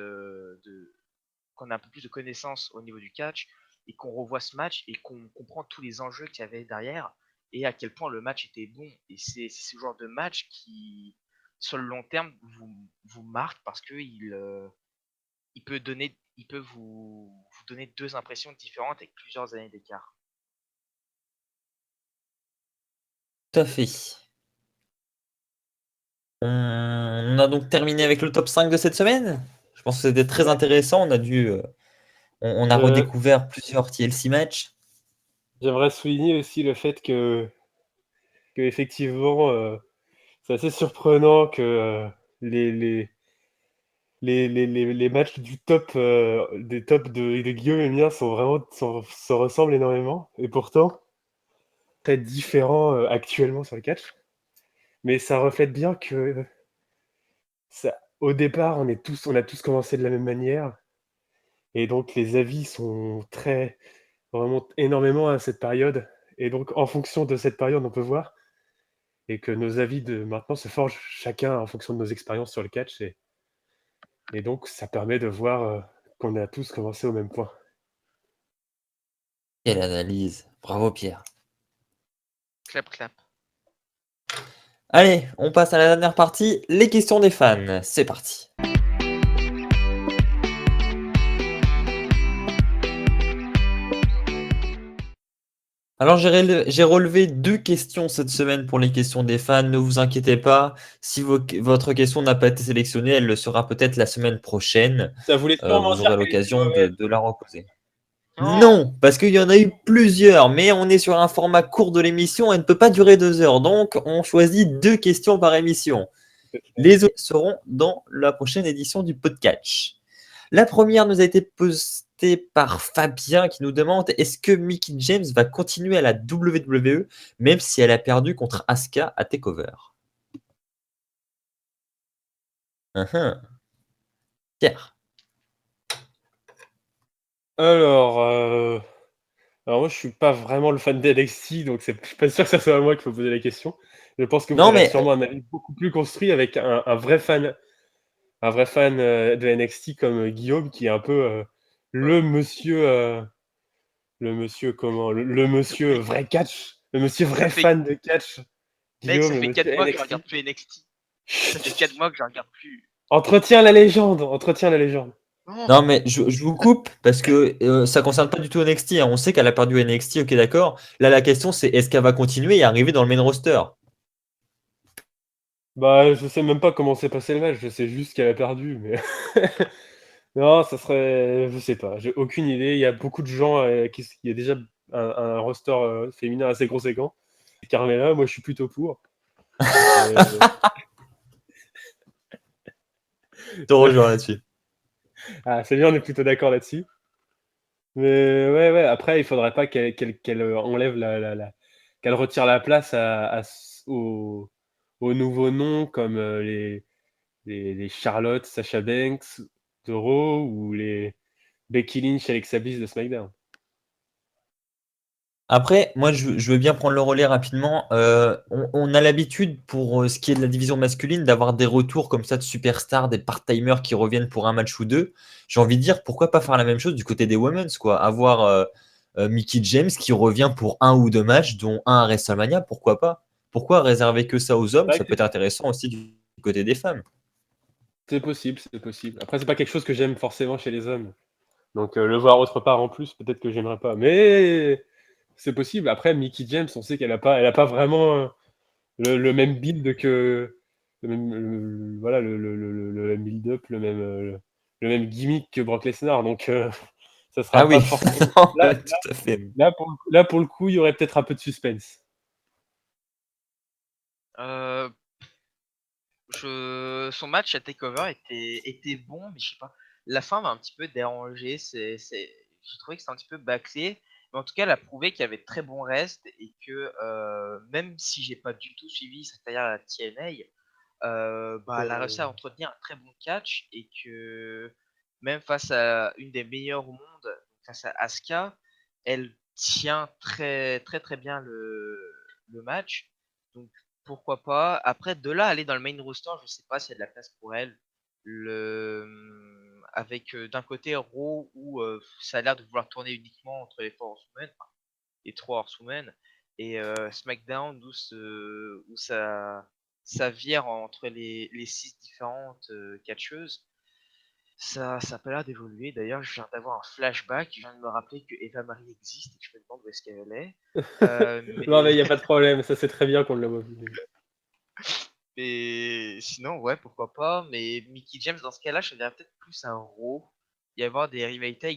qu'on a un peu plus de connaissances au niveau du catch et qu'on revoit ce match et qu'on comprend tous les enjeux qu'il y avait derrière et à quel point le match était bon. Et c'est ce genre de match qui, sur le long terme, vous marque parce que il peut vous donner deux impressions différentes avec plusieurs années d'écart. Tout à fait. On a donc terminé avec le top 5 de cette semaine. Je pense que c'était très Ouais. intéressant. On a Je- redécouvert plusieurs TLC matchs. J'aimerais souligner aussi le fait que effectivement, c'est assez surprenant que les matchs du top, des tops de Guillaume et mien se ressemblent énormément, et pourtant très différents actuellement sur le catch. Mais ça reflète bien que au départ, on a tous commencé de la même manière, et donc les avis sont remontent énormément à cette période. Et donc, en fonction de cette période, on peut voir et que nos avis de maintenant se forgent chacun en fonction de nos expériences sur le catch. Et donc, ça permet de voir qu'on a tous commencé au même point. Quelle analyse. Bravo Pierre. Clap, clap. Allez, on passe à la dernière partie, les questions des fans. C'est parti. Alors j'ai relevé 2 questions cette semaine pour les questions des fans. Ne vous inquiétez pas, si votre question n'a pas été sélectionnée, elle le sera peut-être la semaine prochaine. Ça voulait sûrement Vous dire aurez qu'elle était l'occasion mauvaise. de la reposer. Non. Non, parce qu'il y en a eu plusieurs, mais on est sur un format court de l'émission, elle ne peut pas durer 2 heures, donc on choisit 2 questions par émission. Les autres seront dans la prochaine édition du podcast. La première nous a été postée par Fabien qui nous demande est-ce que Mickie James va continuer à la WWE même si elle a perdu contre Asuka à TakeOver. Pierre. Alors, moi, je suis pas vraiment le fan d'NXT, donc je suis pas sûr que ça soit à moi qu'il faut poser la question. Je pense que vous Non aurez mais sûrement un avis beaucoup plus construit avec un vrai fan de NXT comme Guillaume, qui est un peu le monsieur, le monsieur vrai catch, le monsieur vrai fait- fan de catch. Mec, Guillaume, ça le fait 4 monsieur mois que je NXT. regarde plus NXT. Ça fait 4 mois que je regarde plus. Entretiens la légende, entretiens la légende. Non. non mais je vous coupe parce que ça concerne pas du tout NXT, hein. On sait qu'elle a perdu NXT, ok d'accord. Là la question c'est est-ce qu'elle va continuer et arriver dans le main roster. Bah, je sais même pas comment s'est passé le match, je sais juste qu'elle a perdu, mais non, ça serait, je sais pas, j'ai aucune idée. Il y a beaucoup de gens il y a déjà un roster féminin assez conséquent. Carmela, moi je suis plutôt pour. Euh, Je te rejoins là-dessus. c'est bien, on est plutôt d'accord là-dessus. Mais ouais, après, il faudrait pas qu'elle enlève qu'elle retire la place aux nouveaux noms comme les Charlotte, Sasha Banks de Raw ou les Becky Lynch, Alexa Bliss de SmackDown. Après, moi, je veux bien prendre le relais rapidement. On a l'habitude, pour ce qui est de la division masculine, d'avoir des retours comme ça de superstars, des part-timers qui reviennent pour un match ou deux. J'ai envie de dire, pourquoi pas faire la même chose du côté des women's, quoi. Avoir Mickie James qui revient pour un ou deux matchs, dont un à WrestleMania, pourquoi pas? Pourquoi réserver que ça aux hommes? C'est Ça vrai peut que être intéressant aussi du côté des femmes. c'est possible, c'est possible. Après, c'est pas quelque chose que j'aime forcément chez les hommes. Donc, le voir autre part en plus, peut-être que j'aimerais pas. Mais c'est possible. Après, Mickie James, on sait elle a pas vraiment le même build que voilà le même build-up, le même gimmick que Brock Lesnar. Donc, ça Ah sera pas oui, forcément. ouais, tout à fait. Là, pour le coup, il y aurait peut-être un peu de suspense. Euh, Son match à Takeover était bon, mais je sais pas. La fin m'a un petit peu dérangé. J'ai trouvé que c'était un petit peu bâclé. Mais en tout cas, elle a prouvé qu'il y avait de très bons restes et que même si j'ai pas du tout suivi sa carrière à la TNA, bah, elle a réussi à entretenir un très bon catch et que même face à une des meilleures au monde, face à Asuka, elle tient très très très bien le match. Donc pourquoi pas. Après, de là, aller dans le main roster, je sais pas s'il y a de la place pour elle. Avec d'un côté Raw où ça a l'air de vouloir tourner uniquement entre les 4 Horsemen, enfin, les 3 Horsemen, et SmackDown où ça vire entre les 6 différentes catcheuses. Ça a pas l'air d'évoluer. D'ailleurs, je viens d'avoir un flashback. Je viens de me rappeler que Eva Marie existe et que je me demande où est-ce qu'elle est. Non, mais il Mais n'y a pas de problème. Ça, c'est très bien qu'on le voit. Mais sinon, ouais, pourquoi pas. Mais Mickey James, dans ce cas-là, je verrais peut-être plus un Raw. Y avoir des rivalités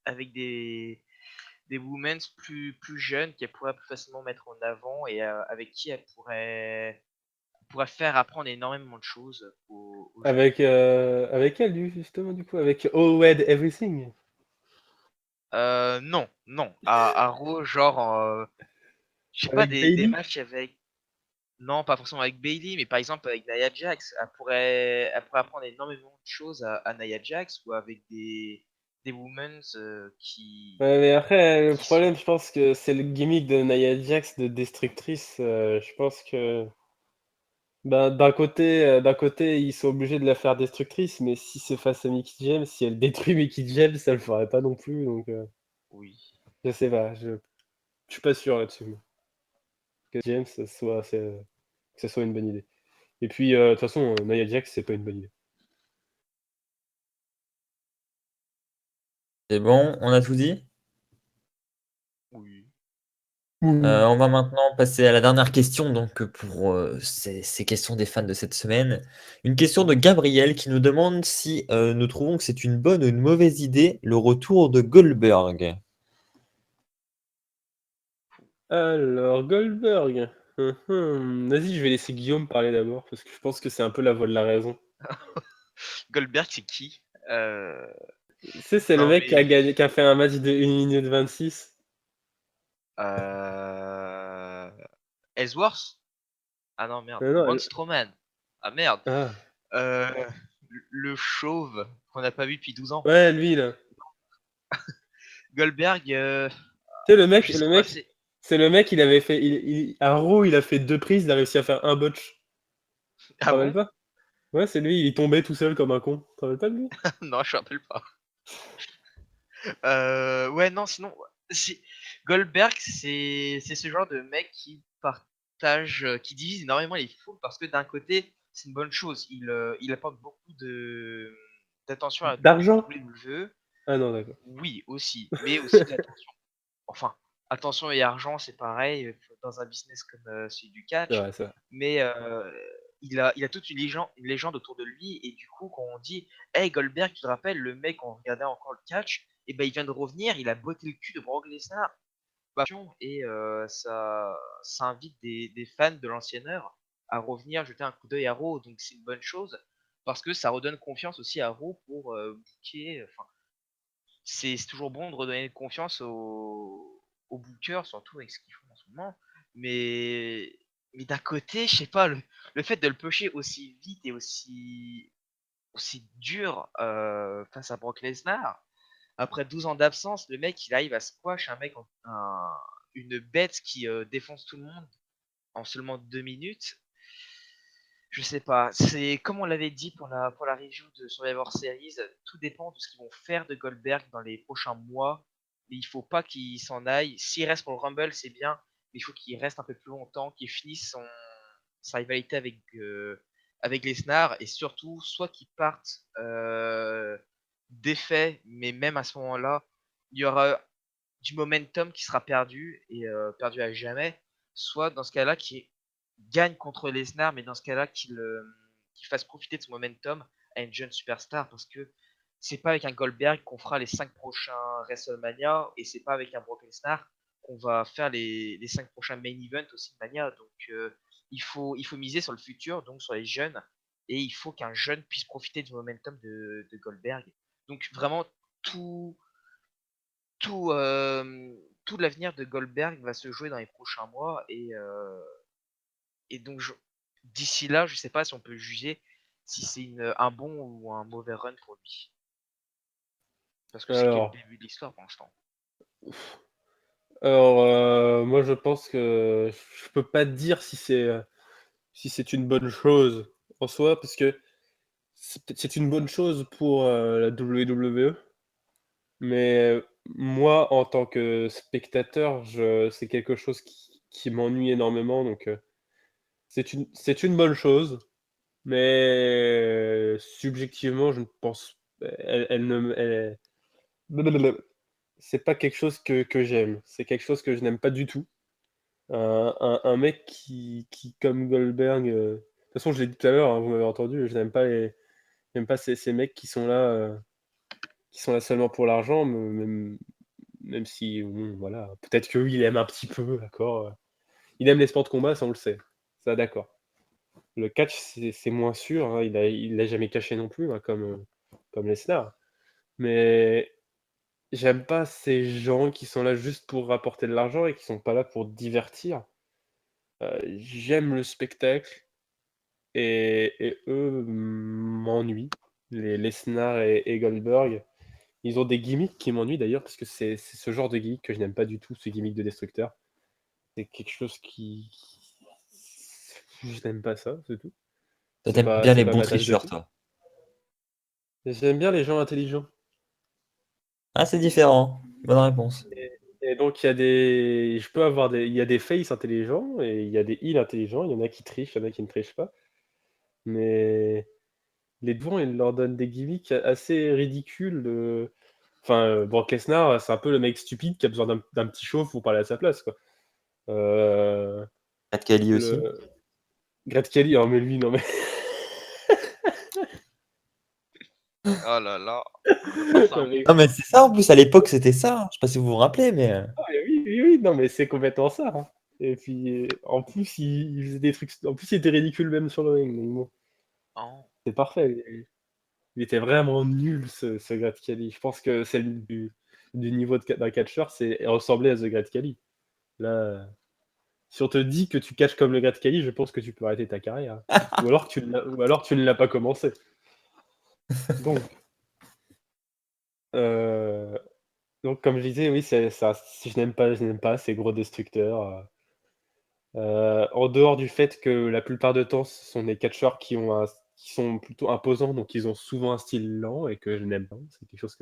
avec des women's plus jeunes qu'elle pourrait plus facilement mettre en avant et avec qui elle pourrait faire apprendre énormément de choses aux jeunes. Avec elle, justement, du coup, avec All Red Everything. Non, non. À Raw, genre, je sais pas, Avec des Bailey. matchs avec. Non, pas forcément avec Bailey, mais par exemple avec Nia Jax, elle pourrait apprendre énormément de choses à Nia Jax ou avec des women Ouais, mais après, le qui sont. problème, je pense que c'est le gimmick de Nia Jax de destructrice. Je pense que ben, d'un côté, ils sont obligés de la faire destructrice, mais si c'est face à Mickey James, si elle détruit Mickey James, ça le ferait pas non plus. Donc, Oui. je sais pas, je suis pas sûr là-dessus. que James que ça soit une bonne idée. Et puis, de toute façon, Nia Jax, c'est pas une bonne idée. C'est bon, on a tout dit? Oui. On va maintenant passer à la dernière question, donc pour ces questions des fans de cette semaine. Une question de Gabriel qui nous demande si nous trouvons que c'est une bonne ou une mauvaise idée le retour de Goldberg. Alors, Goldberg. Vas-y, je vais laisser Guillaume parler d'abord, parce que je pense que c'est un peu la voix de la raison. Goldberg, c'est qui? Tu sais, c'est le Non mec qui a mais gagné, qui a fait un match de 1 minute 26. euh... Ellsworth? Ah non merde, Non, Braun Strowman. Ah merde. ah. Euh, le chauve qu'on n'a pas vu depuis 12 ans. Ouais, lui, là. Goldberg, Tu sais, je sais pas, c'est. c'est le mec, il avait fait, à Raw, il a fait 2 prises, il a réussi à faire un botch. Tu te Ah rappelles bon? pas? Ouais, c'est lui, il est tombé tout seul comme un con. Tu te rappelles pas de lui? Non, je me rappelle pas. Ouais, non, sinon, Goldberg, c'est ce genre de mec qui partage, qui divise énormément les foules parce que d'un côté, c'est une bonne chose. Il apporte beaucoup de d'attention à D'argent? WWE. Ah non, d'accord. Oui, aussi, mais aussi de l'attention. Enfin, attention et argent, c'est pareil dans un business comme celui du C'est catch. vrai, c'est vrai. Mais il a toute une légende autour de lui. Et du coup, quand on dit, hey Goldberg, tu te rappelles, le mec, on regardait encore le catch, et ben il vient de revenir, il a botté le cul de Brock Lesnar. Et ça invite des fans de l'ancienne heure à revenir jeter un coup d'œil à Raw. Donc c'est une bonne chose parce que ça redonne confiance aussi à Raw pour booker. Enfin, c'est toujours bon de redonner confiance aux bookers, surtout avec ce qu'ils font en ce moment. Mais, mais d'un côté, je sais pas, le fait de le pusher aussi vite et aussi dur face à Brock Lesnar, après 12 ans d'absence, le mec il arrive à squash une bête qui défonce tout le monde en seulement 2 minutes. Je sais pas, c'est comme on l'avait dit pour la review de Survivor Series, tout dépend de ce qu'ils vont faire de Goldberg dans les prochains mois. Mais il faut pas qu'il s'en aille. S'il reste pour le Rumble, c'est bien, mais il faut qu'il reste un peu plus longtemps, qu'il finisse sa rivalité avec Lesnar et surtout soit qu'il parte défait, mais même à ce moment-là, il y aura du momentum qui sera perdu et perdu à jamais. Soit dans ce cas-là, qu'il gagne contre Lesnar, mais dans ce cas-là, qu'il fasse profiter de son momentum à une jeune superstar parce que c'est pas avec un Goldberg qu'on fera les 5 prochains WrestleMania et c'est pas avec un Brock Lesnar qu'on va faire les 5 prochains main events aussi de Mania. Donc il faut miser sur le futur, donc sur les jeunes, et il faut qu'un jeune puisse profiter du momentum de Goldberg. Donc vraiment tout, tout l'avenir de Goldberg va se jouer dans les prochains mois et donc d'ici là, je sais pas si on peut juger si c'est un bon ou un mauvais run pour lui. Parce que c'est que le Alors, début de l'histoire pour l'instant. moi je pense que je peux pas te dire si c'est une bonne chose en soi, parce que c'est une bonne chose pour la WWE, mais moi en tant que spectateur, c'est quelque chose qui m'ennuie énormément, donc c'est une bonne chose, mais subjectivement, je ne pense, elle ne, c'est pas quelque chose que j'aime, c'est quelque chose que je n'aime pas du tout. Un mec qui comme Goldberg, de toute façon, je l'ai dit tout à l'heure, hein, vous m'avez entendu, je n'aime pas j'aime pas ces mecs qui sont là seulement pour l'argent, même si, bon, voilà, peut-être que il aime un petit peu, d'accord. Il aime les sports de combat, ça on le sait, ça d'accord. Le catch, c'est moins sûr, hein, il l'a jamais caché non plus, hein, comme Lesnar. Mais j'aime pas ces gens qui sont là juste pour rapporter de l'argent et qui sont pas là pour divertir. J'aime le spectacle et eux m'ennuient. Les Lesnar et Goldberg, ils ont des gimmicks qui m'ennuient d'ailleurs parce que c'est ce genre de gimmick que je n'aime pas du tout, ce gimmick de destructeur. C'est quelque chose qui je n'aime pas ça, c'est tout. Toi, t'aimes bien C'est les pas bons ma tasse de tricheurs, thé. toi. J'aime bien les gens intelligents. Ah, c'est différent. Bonne réponse. Et donc, il y a des. Je peux avoir des. Il y a des faces intelligents et il y a des heals intelligents. Il y en a qui trichent, il y en a qui ne trichent pas. Mais les devants, ils leur donnent des gimmicks assez ridicules. Enfin, Brock Lesnar, c'est un peu le mec stupide qui a besoin d'un petit chauve pour parler à sa place, quoi. Matt Cali aussi. Le... Great Kelly, mais lui, non mais. Oh là là. Non, mais c'est ça en plus, à l'époque c'était ça. Je sais pas si vous vous rappelez, mais. Oui, non mais c'est complètement ça. Hein. Et puis, en plus, il faisait des trucs. En plus, il était ridicule même sur le ring. Donc bon, Oh. c'est parfait. Il était vraiment nul, ce Great Khali. Je pense que celle du niveau d'un catcheur, c'est ressembler à The Great Khali. Là, si on te dit que tu catches comme le Great Khali, je pense que tu peux arrêter ta carrière. Ou alors tu ne l'as pas commencé. Donc, euh, comme je disais, oui, c'est ça. Si je n'aime pas ces gros destructeurs. En dehors du fait que la plupart du temps, ce sont des catcheurs qui sont plutôt imposants, donc ils ont souvent un style lent et que je n'aime pas. C'est quelque chose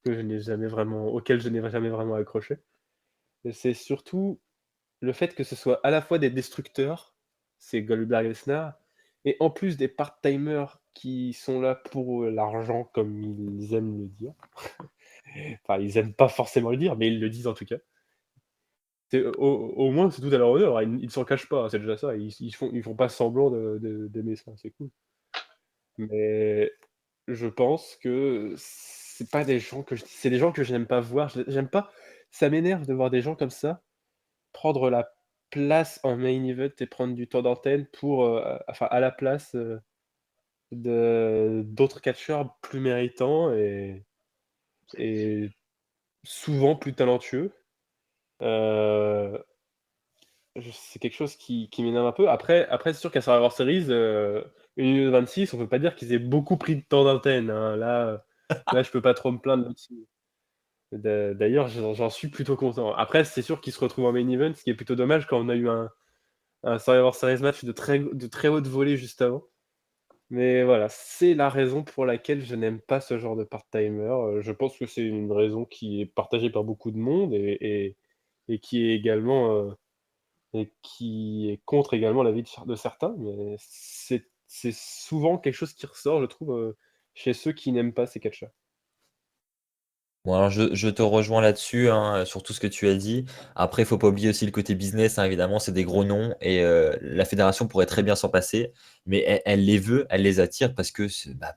auquel je n'ai jamais vraiment accroché. Et c'est surtout le fait que ce soit à la fois des destructeurs, c'est Goldberg et Lesnar, et en plus des part-timers qui sont là pour l'argent, comme ils aiment le dire. Enfin, ils aiment pas forcément le dire, mais ils le disent en tout cas. Au moins, c'est tout à leur honneur. Ils s'en cachent pas, c'est déjà ça. Ils font pas semblant d'aimer ça, c'est cool. Mais je pense que c'est pas des gens c'est des gens que je n'aime pas voir. J'aime pas. Ça m'énerve de voir des gens comme ça prendre la place en main event et prendre du temps d'antenne pour, enfin, à la place d'autres catcheurs plus méritants et souvent plus talentueux. Euh, c'est quelque chose qui m'énerve un peu. Après c'est sûr qu'à Survivor Series, 1 minute 26, on peut pas dire qu'ils aient beaucoup pris de temps d'antenne. Hein. Là, je peux pas trop me plaindre là-dessus. D'ailleurs, j'en suis plutôt content. Après, c'est sûr qu'ils se retrouvent en main event, ce qui est plutôt dommage quand on a eu un Survivor Series match de très haute volée juste avant. Mais voilà, c'est la raison pour laquelle je n'aime pas ce genre de part-timer. Je pense que c'est une raison qui est partagée par beaucoup de monde et qui est également et qui est contre également l'avis de certains. Mais c'est souvent quelque chose qui ressort, je trouve, chez ceux qui n'aiment pas ces catcheurs. Bon, alors je te rejoins là-dessus, hein, sur tout ce que tu as dit. Après, il faut pas oublier aussi le côté business, hein, évidemment, c'est des gros noms et la fédération pourrait très bien s'en passer, mais elle les veut, elle les attire parce que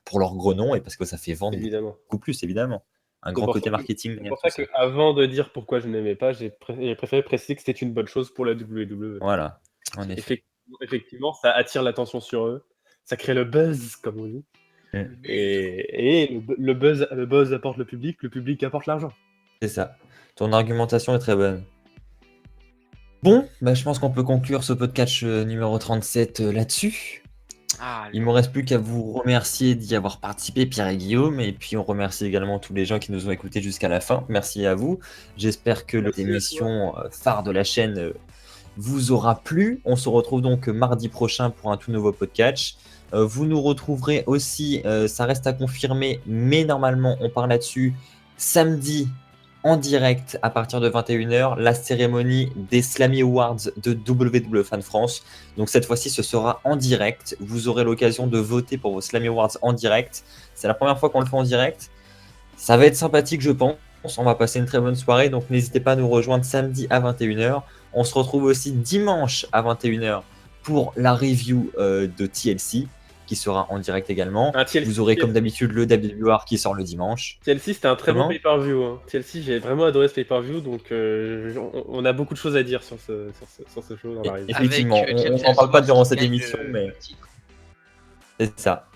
pour leurs gros noms et parce que ça fait vendre Évidemment. beaucoup plus, évidemment. Un C'est grand pour côté ça que, marketing c'est derrière pour tout ça ça. qu'avant de dire pourquoi je n'aimais pas, j'ai préféré préciser que c'était une bonne chose pour la WWE. Voilà, en effet. Effectivement, ça attire l'attention sur eux, ça crée le buzz, comme on dit. Mm. Et le buzz apporte le public apporte l'argent. C'est ça. Ton argumentation est très bonne. Bon, je pense qu'on peut conclure ce podcast numéro 37 là-dessus. Ah, Il ne me reste plus qu'à vous remercier d'y avoir participé, Pierre et Guillaume, et puis on remercie également tous les gens qui nous ont écoutés jusqu'à la fin. Merci à vous. J'espère que Merci à toi. l'émission phare de la chaîne vous aura plu. On se retrouve donc mardi prochain pour un tout nouveau podcast. Vous nous retrouverez aussi, ça reste à confirmer, mais normalement on parle là-dessus samedi en direct à partir de 21h, la cérémonie des Slammy Awards de WWE Fan France. Donc cette fois-ci, ce sera en direct. Vous aurez l'occasion de voter pour vos Slammy Awards en direct. C'est la première fois qu'on le fait en direct. Ça va être sympathique, je pense. On va passer une très bonne soirée. Donc n'hésitez pas à nous rejoindre samedi à 21h. On se retrouve aussi dimanche à 21h pour la review de TLC qui sera en direct également. Vous aurez comme d'habitude le WWR qui sort le dimanche. TLC, c'était un très bon pay-per-view. Hein. TLC, j'ai vraiment adoré ce pay-per-view, donc on a beaucoup de choses à dire sur ce show dans la review. Effectivement, on n'en parle pas durant cette émission, mais c'est ça.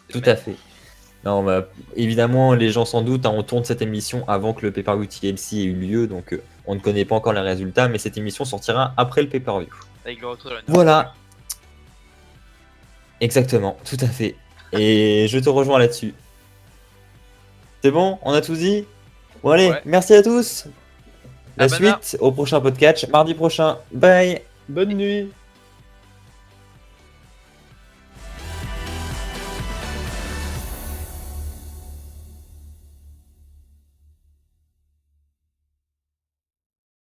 Tout à fait. Non, évidemment, les gens s'en doutent, hein, on tourne cette émission avant que le pay-per-view TLC ait eu lieu, donc on ne connaît pas encore les résultats, mais cette émission sortira après le pay-per-view. Avec le retour de la Voilà. Exactement, tout à fait. Et je te rejoins là-dessus. C'est bon, on a tout dit? Bon allez, merci à tous. La suite au prochain podcast, mardi prochain. Bye. Bonne nuit.